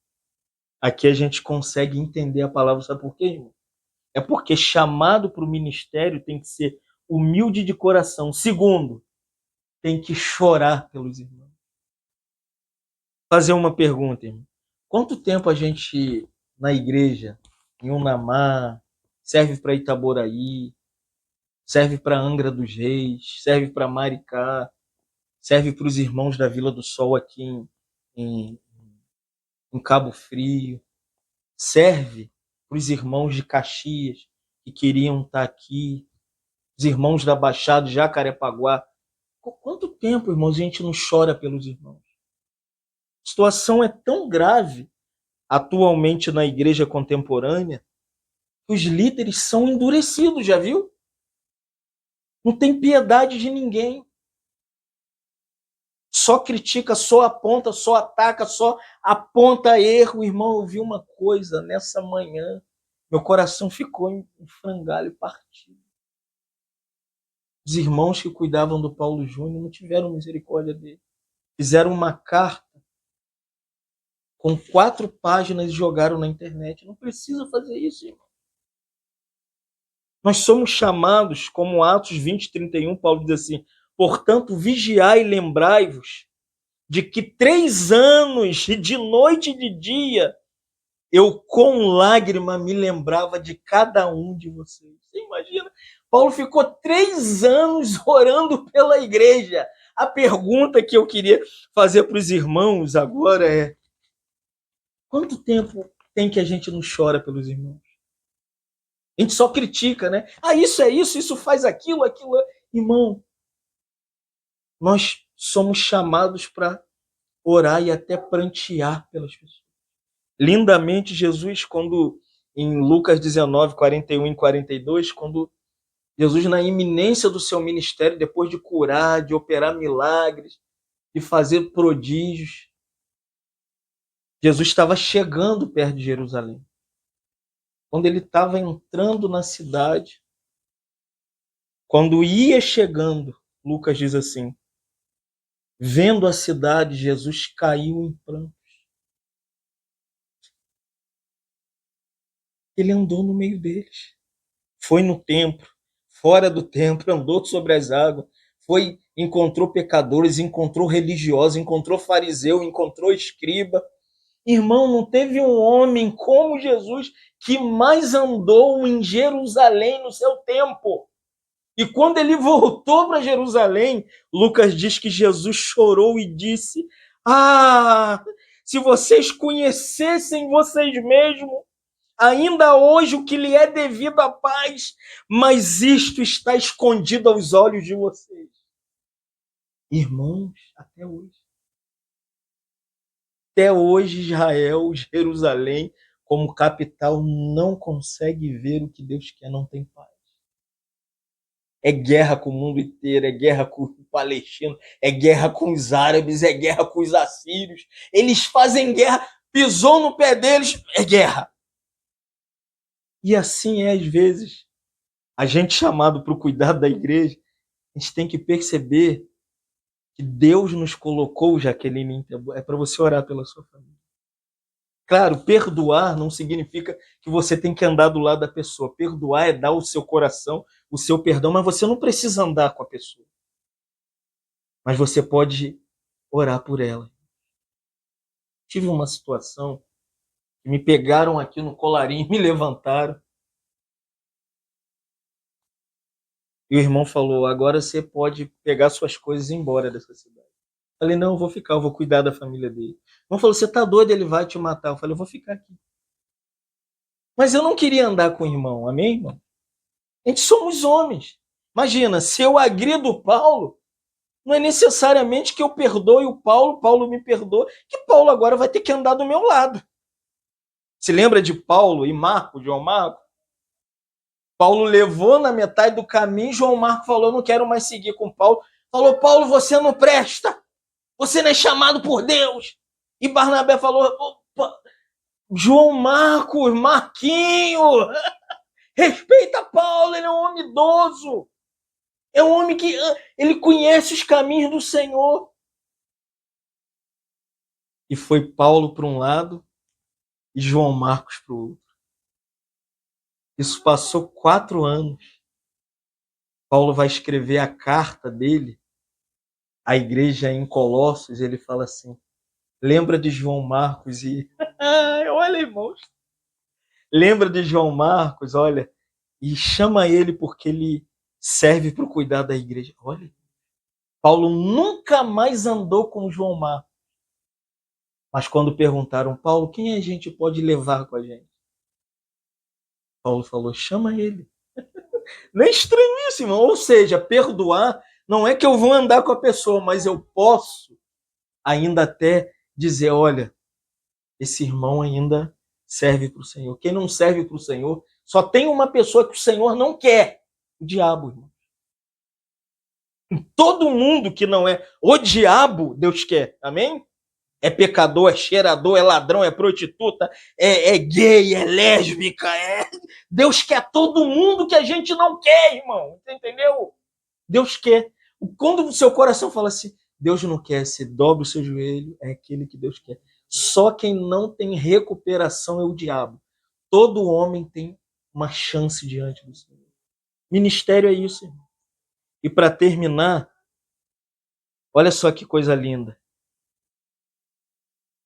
aqui a gente consegue entender a palavra, sabe por quê, irmão? É porque chamado para o ministério tem que ser humilde de coração. Segundo, tem que chorar pelos irmãos. Fazer uma pergunta, irmão. Quanto tempo a gente, na igreja, em Unamar, serve para Itaboraí, serve para Angra dos Reis, serve para Maricá, serve para os irmãos da Vila do Sol aqui em, em Cabo Frio, serve para os irmãos de Caxias que queriam estar aqui, os irmãos da Baixada, Jacarepaguá. Quanto tempo, irmãos, a gente não chora pelos irmãos? A situação é tão grave atualmente na igreja contemporânea que os líderes são endurecidos, já viu? Não tem piedade de ninguém. Só critica, só aponta, só ataca, só aponta erro. Irmão, eu vi uma coisa nessa manhã. Meu coração ficou em frangalho partido. Os irmãos que cuidavam do Paulo Júnior não tiveram misericórdia dele. Fizeram uma carta com 4 páginas e jogaram na internet. Não precisa fazer isso, irmão. Nós somos chamados, como Atos 20, 31, Paulo diz assim, portanto, vigiai e lembrai-vos de que 3 anos, de noite e de dia, eu com lágrima me lembrava de cada um de vocês. Você imagina? Paulo ficou 3 anos orando pela igreja. A pergunta que eu queria fazer para os irmãos agora é: quanto tempo tem que a gente não chora pelos irmãos? A gente só critica, né? Ah, isso é isso, isso faz aquilo, aquilo. Irmão, nós somos chamados para orar e até prantear pelas pessoas. Lindamente, Jesus, quando em Lucas 19, 41 e 42, quando Jesus, na iminência do seu ministério, depois de curar, de operar milagres, de fazer prodígios, Jesus estava chegando perto de Jerusalém. Quando ele estava entrando na cidade, quando ia chegando, Lucas diz assim, vendo a cidade, Jesus caiu em prantos. Ele andou no meio deles. Foi no templo, fora do templo, andou sobre as águas, foi, encontrou pecadores, encontrou religiosos, encontrou fariseu, encontrou escriba, Irmão, não teve um homem como Jesus que mais andou em Jerusalém no seu tempo. E quando ele voltou para Jerusalém, Lucas diz que Jesus chorou e disse: Ah, se vocês conhecessem vocês mesmos, ainda hoje o que lhe é devido à paz, mas isto está escondido aos olhos de vocês. Irmãos, até hoje Israel, Jerusalém, como capital, não consegue ver o que Deus quer, não tem paz. É guerra com o mundo inteiro, é guerra com o palestino, é guerra com os árabes, é guerra com os assírios. Eles fazem guerra, pisou no pé deles, é guerra. E assim é às vezes. A gente chamado para o cuidado da igreja, a gente tem que perceber que Deus nos colocou, Jaqueline, é para você orar pela sua família. Claro, perdoar não significa que você tem que andar do lado da pessoa. Perdoar é dar o seu coração, o seu perdão, mas você não precisa andar com a pessoa. Mas você pode orar por ela. Tive uma situação que me pegaram aqui no colarinho, me levantaram. E o irmão falou: agora você pode pegar suas coisas e ir embora dessa cidade. Eu falei: não, eu vou ficar, eu vou cuidar da família dele. O irmão falou: você tá doido, ele vai te matar. Eu falei: eu vou ficar aqui. Mas eu não queria andar com o irmão, amém, irmão? A gente somos homens. Imagina, se eu agrido o Paulo, não é necessariamente que eu perdoe o Paulo, Paulo me perdoa, que Paulo agora vai ter que andar do meu lado. Se lembra de Paulo e Marco, João Marco? Paulo levou na metade do caminho, João Marco falou: não quero mais seguir com Paulo. Falou: Paulo, você não presta, você não é chamado por Deus. E Barnabé falou: opa, João Marcos, Marquinho, respeita Paulo, ele é um homem idoso. É um homem que ele conhece os caminhos do Senhor. E foi Paulo para um lado e João Marcos para o outro. Isso passou 4 anos. Paulo vai escrever a carta dele à igreja em Colossos. Ele fala assim: lembra de João Marcos e... olha, irmãos. Lembra de João Marcos, olha, e chama ele porque ele serve para o cuidar da igreja. Olha, Paulo nunca mais andou com João Marcos. Mas quando perguntaram: Paulo, quem a gente pode levar com a gente? Paulo falou: chama ele. Não é estranhíssimo. Ou seja, perdoar não é que eu vou andar com a pessoa, mas eu posso ainda até dizer: olha, esse irmão ainda serve para o Senhor. Quem não serve para o Senhor, só tem uma pessoa que o Senhor não quer: o diabo, irmão. Todo mundo que não é o diabo, Deus quer. Amém? É pecador, é cheirador, é ladrão, é prostituta, é gay, é lésbica, Deus quer todo mundo que a gente não quer, irmão. Entendeu? Deus quer. Quando o seu coração fala assim: Deus não quer, se dobra o seu joelho, é aquele que Deus quer. Só quem não tem recuperação é o diabo. Todo homem tem uma chance diante do Senhor. Ministério é isso, irmão. E para terminar, olha só que coisa linda.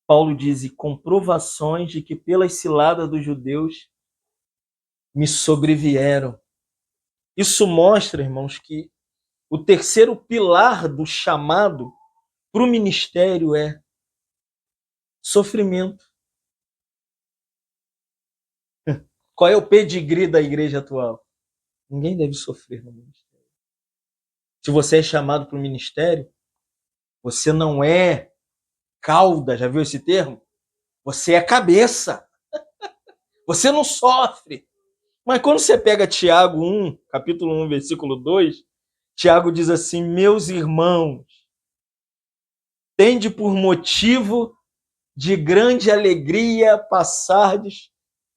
Paulo diz: e comprovações de que pelas ciladas dos judeus me sobrevieram. Isso mostra, irmãos, que o terceiro pilar do chamado para o ministério é sofrimento. Qual é o pedigree da igreja atual? Ninguém deve sofrer no ministério. Se você é chamado para o ministério, você não é cauda, já viu esse termo? Você é cabeça. Você não sofre. Mas quando você pega Tiago 1, capítulo 1, versículo 2, Tiago diz assim: meus irmãos, tende por motivo de grande alegria passardes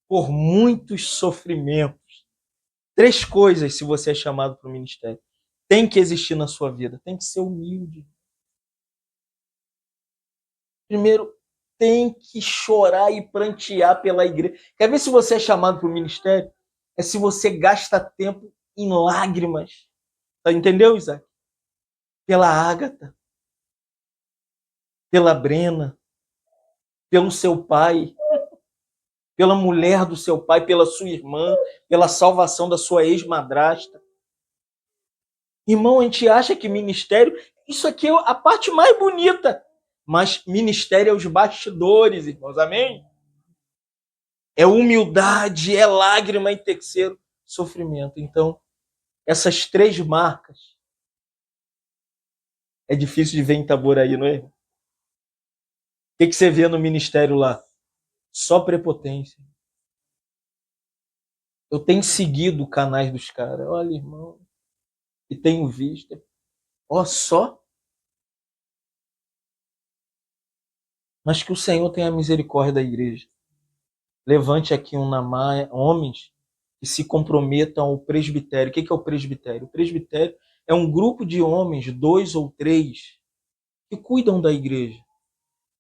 por muitos sofrimentos. 3 coisas, se você é chamado para o ministério, tem que existir na sua vida. Tem que ser humilde. Primeiro, tem que chorar e prantear pela igreja. Quer ver se você é chamado para o ministério? É se você gasta tempo em lágrimas. Tá, entendeu, Isaac? Pela Ágata, pela Brena, pelo seu pai, pela mulher do seu pai, pela sua irmã, pela salvação da sua ex-madrasta. Irmão, a gente acha que ministério, isso aqui é a parte mais bonita, mas ministério é os bastidores, irmãos, amém? É humildade, é lágrima e terceiro, sofrimento. Então, essas três marcas é difícil de ver em Itaboraí, não é? O que você vê no ministério lá? Só prepotência. Eu tenho seguido canais dos caras. Olha, irmão, e tenho visto. Ó, só. Mas que o Senhor tenha misericórdia da igreja. Levante aqui um namai, homens que se comprometam ao presbitério. O que é o presbitério? O presbitério é um grupo de homens, 2 ou 3, que cuidam da igreja.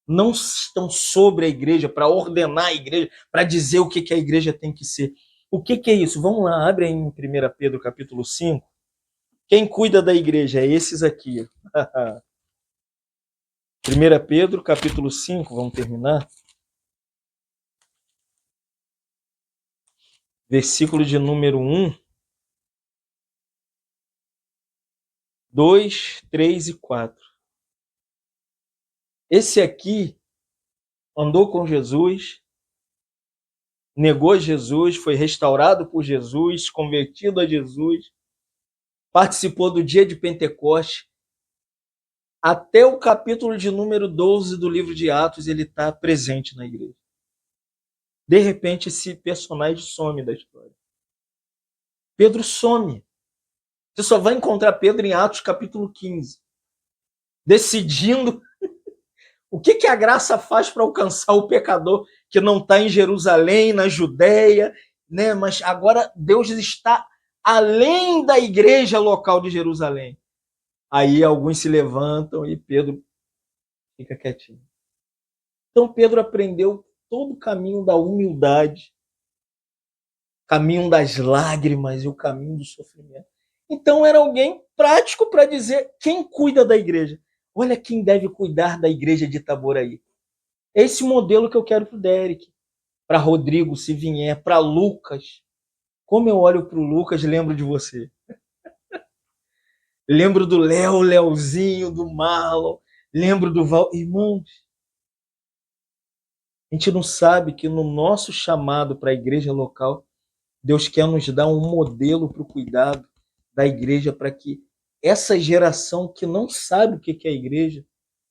Não estão sobre a igreja para ordenar a igreja, para dizer o que a igreja tem que ser. O que é isso? Vamos lá, abre aí em 1 Pedro capítulo 5. Quem cuida da igreja é esses aqui. 1 Pedro capítulo 5, vamos terminar. Versículo de número 1, 2, 3 e 4. Esse aqui andou com Jesus, negou Jesus, foi restaurado por Jesus, convertido a Jesus, participou do dia de Pentecoste. Até o capítulo de número 12 do livro de Atos, ele está presente na igreja. De repente, esse personagem some da história. Pedro some. Você só vai encontrar Pedro em Atos capítulo 15, decidindo o que a graça faz para alcançar o pecador que não está em Jerusalém, na Judéia, né? Mas agora Deus está além da igreja local de Jerusalém. Aí alguns se levantam e Pedro fica quietinho. Então Pedro aprendeu todo o caminho da humildade, caminho das lágrimas e o caminho do sofrimento. Então era alguém prático para dizer quem cuida da igreja. Olha quem deve cuidar da igreja de Itaboraí. Esse modelo que eu quero para o Derek, para Rodrigo, se vier, para Lucas. Como eu olho para o Lucas, lembro de você. Lembro do Léo, Leozinho, do Marlon, lembro do Val. Irmãos, a gente não sabe que no nosso chamado para a igreja local, Deus quer nos dar um modelo para o cuidado da igreja, para que essa geração que não sabe o que é a igreja,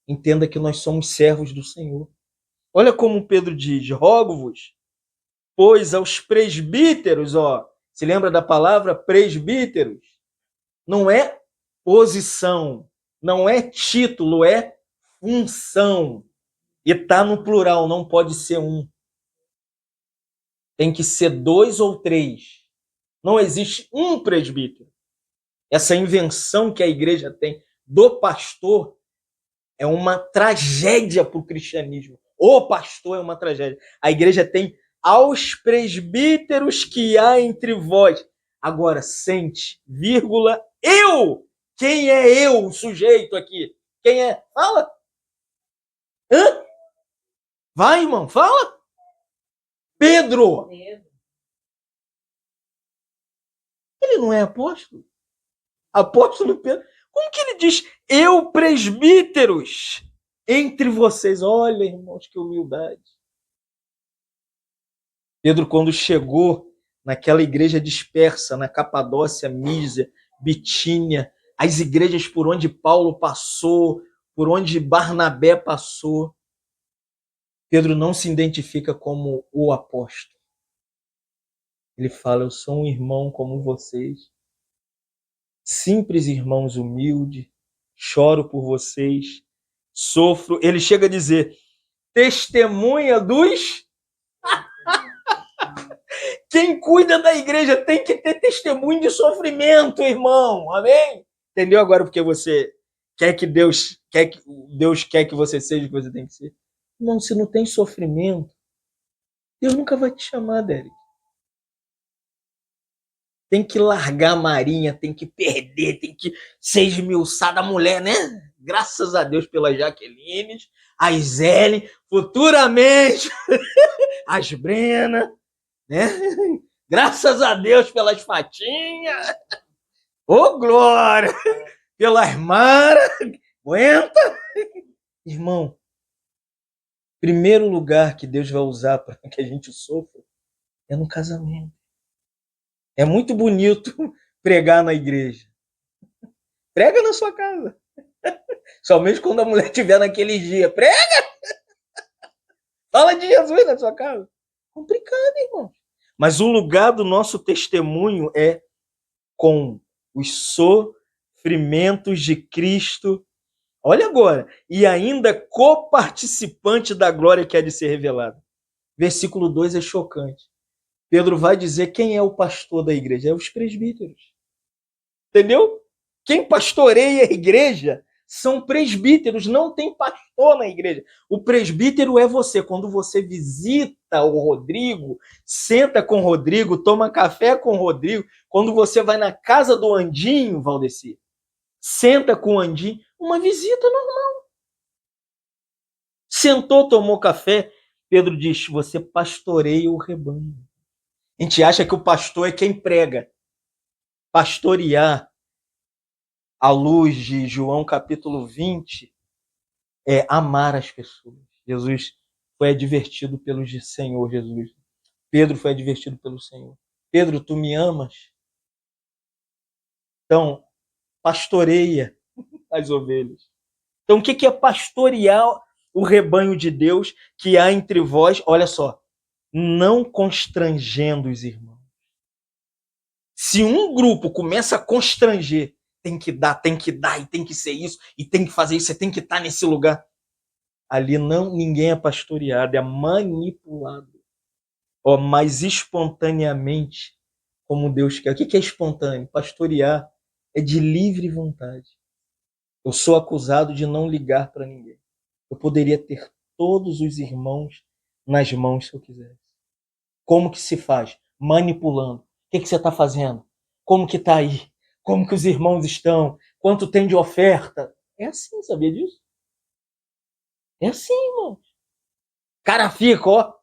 entenda que nós somos servos do Senhor. Olha como Pedro diz: rogo-vos, pois aos presbíteros, se lembra da palavra presbíteros? Não é posição, não é título, é função. E está no plural, não pode ser um. Tem que ser 2 ou 3. Não existe um presbítero. Essa invenção que a igreja tem do pastor é uma tragédia para o cristianismo. O pastor é uma tragédia. A igreja tem aos presbíteros que há entre vós. Agora, sente, vírgula, eu. Quem é eu, o sujeito aqui? Quem é? Fala. Hã? Vai, irmão, fala. Pedro. Ele não é apóstolo? Apóstolo Pedro. Como que ele diz, eu, presbíteros, entre vocês? Olha, irmãos, que humildade. Pedro, quando chegou naquela igreja dispersa, na Capadócia, Mísia, Bitínia, as igrejas por onde Paulo passou, por onde Barnabé passou, Pedro não se identifica como o apóstolo. Ele fala, eu sou um irmão como vocês, simples irmãos humildes, choro por vocês, sofro. Ele chega a dizer, testemunha dos... Quem cuida da igreja tem que ter testemunho de sofrimento, irmão. Amém? Entendeu agora porque você quer que Deus quer que você seja o que você tem que ser? Não, se não tem sofrimento, Deus nunca vai te chamar, Derek. Tem que largar a marinha, tem que perder, tem que ser esmiuçada a mulher, né? Graças a Deus pelas Jaquelines, as Zelen, futuramente as Brena, né? Graças a Deus pelas Fatinhas. Ô, glória! Pelas Mara. Aguenta! Irmão, primeiro lugar que Deus vai usar para que a gente sofra é no casamento. É muito bonito pregar na igreja. Prega na sua casa. Somente quando a mulher estiver naquele dia. Prega! Fala de Jesus na sua casa. Complicado, irmão. Mas o lugar do nosso testemunho é com os sofrimentos de Cristo. Olha agora. E ainda coparticipante da glória que há de ser revelada. Versículo 2 é chocante. Pedro vai dizer quem é o pastor da igreja. É os presbíteros. Entendeu? Quem pastoreia a igreja são presbíteros, não tem pastor na igreja. O presbítero é você. Quando você visita o Rodrigo, senta com o Rodrigo, toma café com o Rodrigo, quando você vai na casa do Andinho, Valdeci, senta com o Andinho, uma visita normal. Sentou, tomou café, Pedro diz, você pastoreia o rebanho. A gente acha que o pastor é quem prega. Pastorear, à luz de João capítulo 20, é amar as pessoas. Jesus foi advertido pelo Senhor Jesus. Pedro foi advertido pelo Senhor. Pedro, tu me amas? Então, pastoreia as ovelhas. Então, o que é pastorear o rebanho de Deus que há entre vós? Olha só, não constrangendo os irmãos. Se um grupo começa a constranger, tem que dar, e tem que ser isso, e tem que fazer isso, você tem que estar nesse lugar. Ali não, ninguém é pastoreado, é manipulado. Ó, mas espontaneamente, como Deus quer. O que é espontâneo? Pastorear é de livre vontade. Eu sou acusado de não ligar para ninguém. Eu poderia ter todos os irmãos nas mãos se eu quisesse. Como que se faz? Manipulando. O que você está fazendo? Como que está aí? Como que os irmãos estão? Quanto tem de oferta? É assim, sabia disso? É assim, irmão. Cara fica, ó.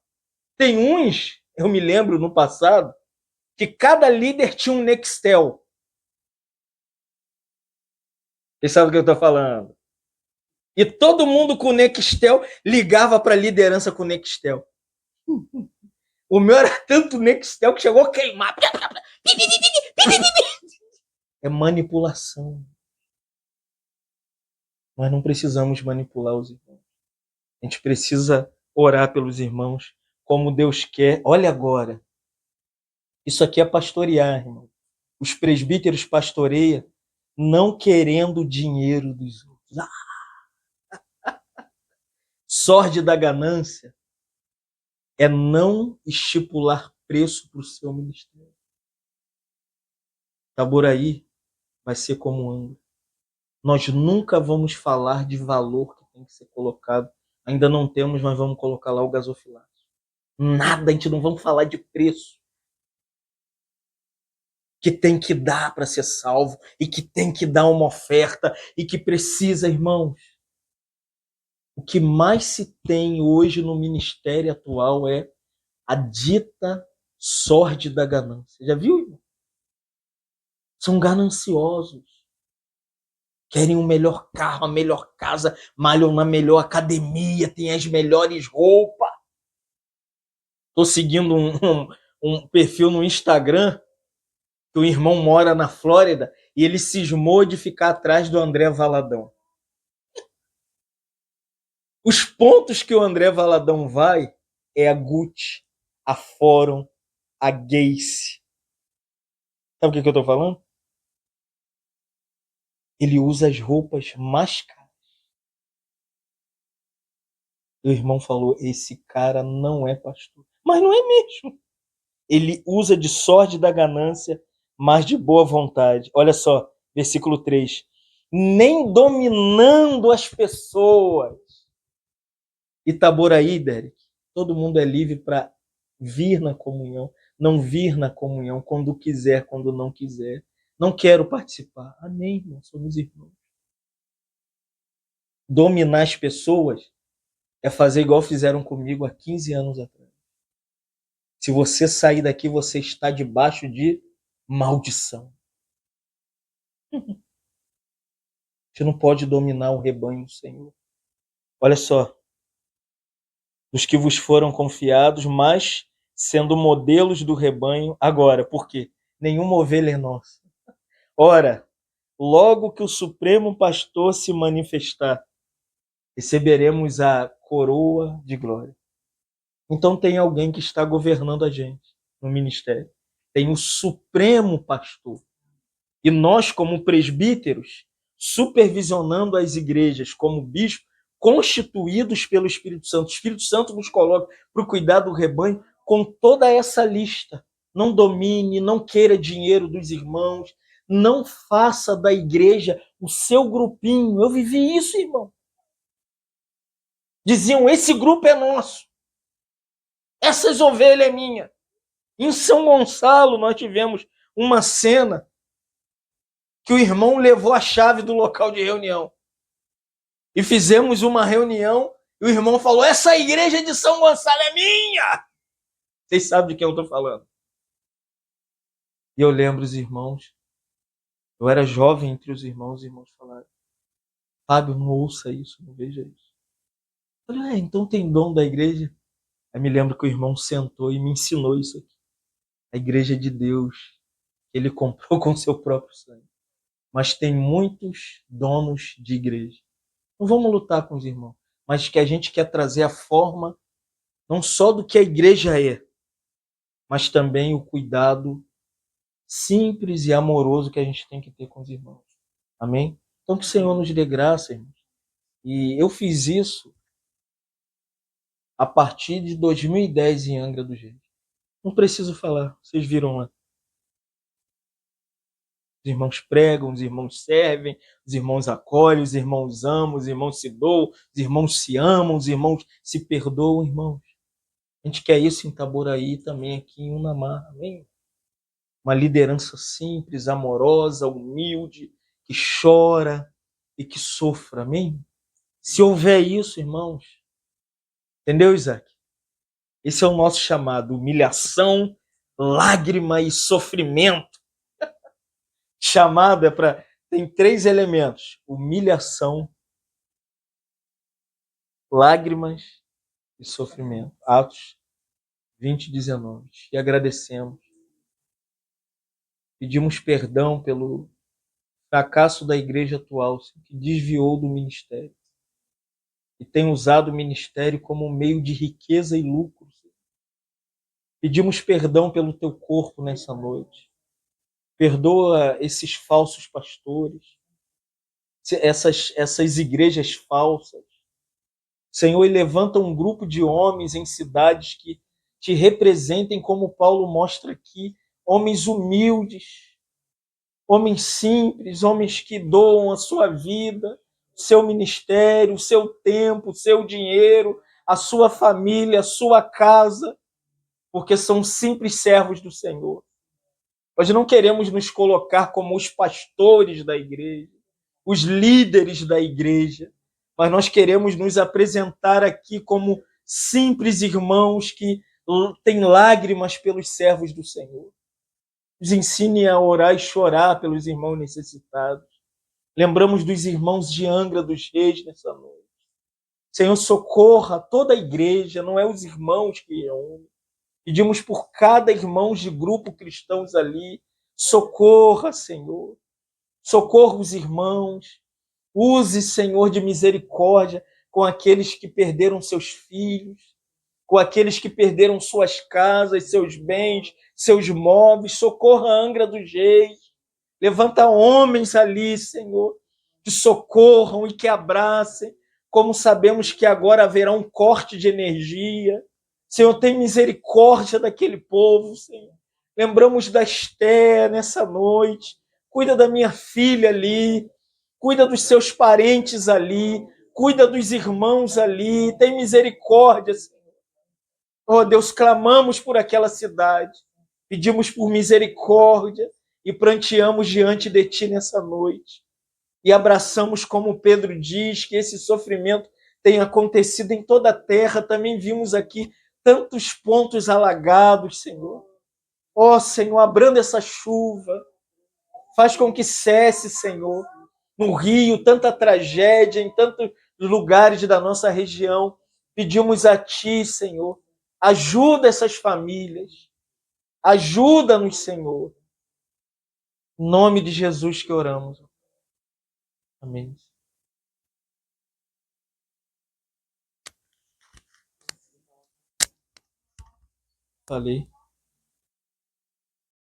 Tem uns, eu me lembro no passado, que cada líder tinha um Nextel. Vocês sabem o que eu estou falando? E todo mundo com o Nextel ligava para a liderança com o Nextel. O meu era tanto Nextel que chegou a queimar. É manipulação. Mas não precisamos manipular os irmãos. A gente precisa orar pelos irmãos como Deus quer. Olha agora. Isso aqui é pastorear, irmão. Os presbíteros pastoreiam não querendo o dinheiro dos outros. Sorte da ganância é não estipular preço para o seu ministério. Itaboraí vai ser como Angra. Nós nunca vamos falar de valor que tem que ser colocado. Ainda não temos, mas vamos colocar lá o gasofilato. Nada, a gente não vamos falar de preço que tem que dar para ser salvo e que tem que dar uma oferta e que precisa, irmãos. O que mais se tem hoje no ministério atual é a dita sórdida ganância. Já viu, irmão? São gananciosos. Querem um melhor carro, a melhor casa, malham na melhor academia, têm as melhores roupas. Estou seguindo um perfil no Instagram que o irmão mora na Flórida e ele cismou de ficar atrás do André Valadão. Os pontos que o André Valadão vai é a Gucci, a Fórum, a Gacy. Sabe o que eu estou falando? Ele usa as roupas mais caras. O irmão falou, esse cara não é pastor. Mas não é mesmo. Ele usa de sorte da ganância, mas de boa vontade. Olha só, versículo 3. Nem dominando as pessoas. Itaboraí, Derek, todo mundo é livre para vir na comunhão, não vir na comunhão quando quiser, quando não quiser. Não quero participar. Amém, irmão, somos irmãos. dominar as pessoas é fazer igual fizeram comigo há 15 anos atrás. Se você sair daqui, você está debaixo de maldição. Você não pode dominar o rebanho do Senhor. Olha só, dos que vos foram confiados, mas sendo modelos do rebanho agora. Por quê? Nenhuma ovelha é nossa. Ora, logo que o Supremo Pastor se manifestar, receberemos a coroa de glória. Então tem alguém que está governando a gente no ministério. Tem o Supremo Pastor. E nós, como presbíteros, supervisionando as igrejas, como bispos, constituídos pelo Espírito Santo. O Espírito Santo nos coloca para o cuidado do rebanho com toda essa lista. Não domine, não queira dinheiro dos irmãos, não faça da igreja o seu grupinho. Eu vivi isso, irmão. Diziam, esse grupo é nosso. Essas ovelhas é minha. Em São Gonçalo, nós tivemos uma cena que o irmão levou a chave do local de reunião. E fizemos uma reunião e o irmão falou, essa igreja de São Gonçalo é minha. Vocês sabem de quem eu estou falando. E eu lembro os irmãos, eu era jovem entre os irmãos falaram, Fábio, não ouça isso, não veja isso. Eu falei, então tem dom da igreja? Aí me lembro que o irmão sentou e me ensinou isso aqui. A igreja de Deus, ele comprou com seu próprio sangue. Mas tem muitos donos de igreja. Não vamos lutar com os irmãos, mas que a gente quer trazer a forma, não só do que a igreja é, mas também o cuidado simples e amoroso que a gente tem que ter com os irmãos. Amém? Então que o Senhor nos dê graça, irmãos. E eu fiz isso a partir de 2010 em Angra dos Reis. Não preciso falar, vocês viram lá. Os irmãos pregam, os irmãos servem, os irmãos acolhem, os irmãos amam, os irmãos se doam, os irmãos se amam, os irmãos se perdoam, irmãos. A gente quer isso em Itaboraí também, aqui em Unamar. Amém? Uma liderança simples, amorosa, humilde, que chora e que sofra. Amém? Se houver isso, irmãos, entendeu, Isaac? Esse é o nosso chamado, humilhação, lágrima e sofrimento. Chamado é para... Tem 3 elementos, humilhação, lágrimas e sofrimento. Atos 20, 19. E agradecemos. Pedimos perdão pelo fracasso da igreja atual, que desviou do ministério. E tem usado o ministério como meio de riqueza e lucro. Pedimos perdão pelo teu corpo nessa noite. Perdoa esses falsos pastores, essas igrejas falsas. Senhor, e levanta um grupo de homens em cidades que te representem como Paulo mostra aqui, homens humildes, homens simples, homens que doam a sua vida, seu ministério, o seu tempo, o seu dinheiro, a sua família, a sua casa, porque são simples servos do Senhor. Nós não queremos nos colocar como os pastores da igreja, os líderes da igreja, mas nós queremos nos apresentar aqui como simples irmãos que têm lágrimas pelos servos do Senhor. Nos ensine a orar e chorar pelos irmãos necessitados. Lembramos dos irmãos de Angra dos Reis nessa noite. Senhor, socorra toda a igreja, não é os irmãos que reúnem. Pedimos por cada irmão de grupo cristãos ali. Socorra, Senhor. Socorra os irmãos. Use, Senhor, de misericórdia com aqueles que perderam seus filhos, com aqueles que perderam suas casas, seus bens, seus móveis. Socorra a Angra dos Reis. Levanta homens ali, Senhor, que socorram e que abracem, como sabemos que agora haverá um corte de energia. Senhor, tem misericórdia daquele povo, Senhor. Lembramos da Esté nessa noite. Cuida da minha filha ali. Cuida dos seus parentes ali. Cuida dos irmãos ali. Tem misericórdia, Senhor. Oh, Deus, clamamos por aquela cidade. Pedimos por misericórdia e pranteamos diante de Ti nessa noite. e abraçamos, como Pedro diz, que esse sofrimento tem acontecido em toda a terra. Também vimos aqui tantos pontos alagados, Senhor. Ó Senhor, abranda essa chuva, faz com que cesse, Senhor, no Rio, tanta tragédia em tantos lugares da nossa região. Pedimos a Ti, Senhor, ajuda essas famílias, ajuda-nos, Senhor. Em nome de Jesus que oramos. Amém. Falei.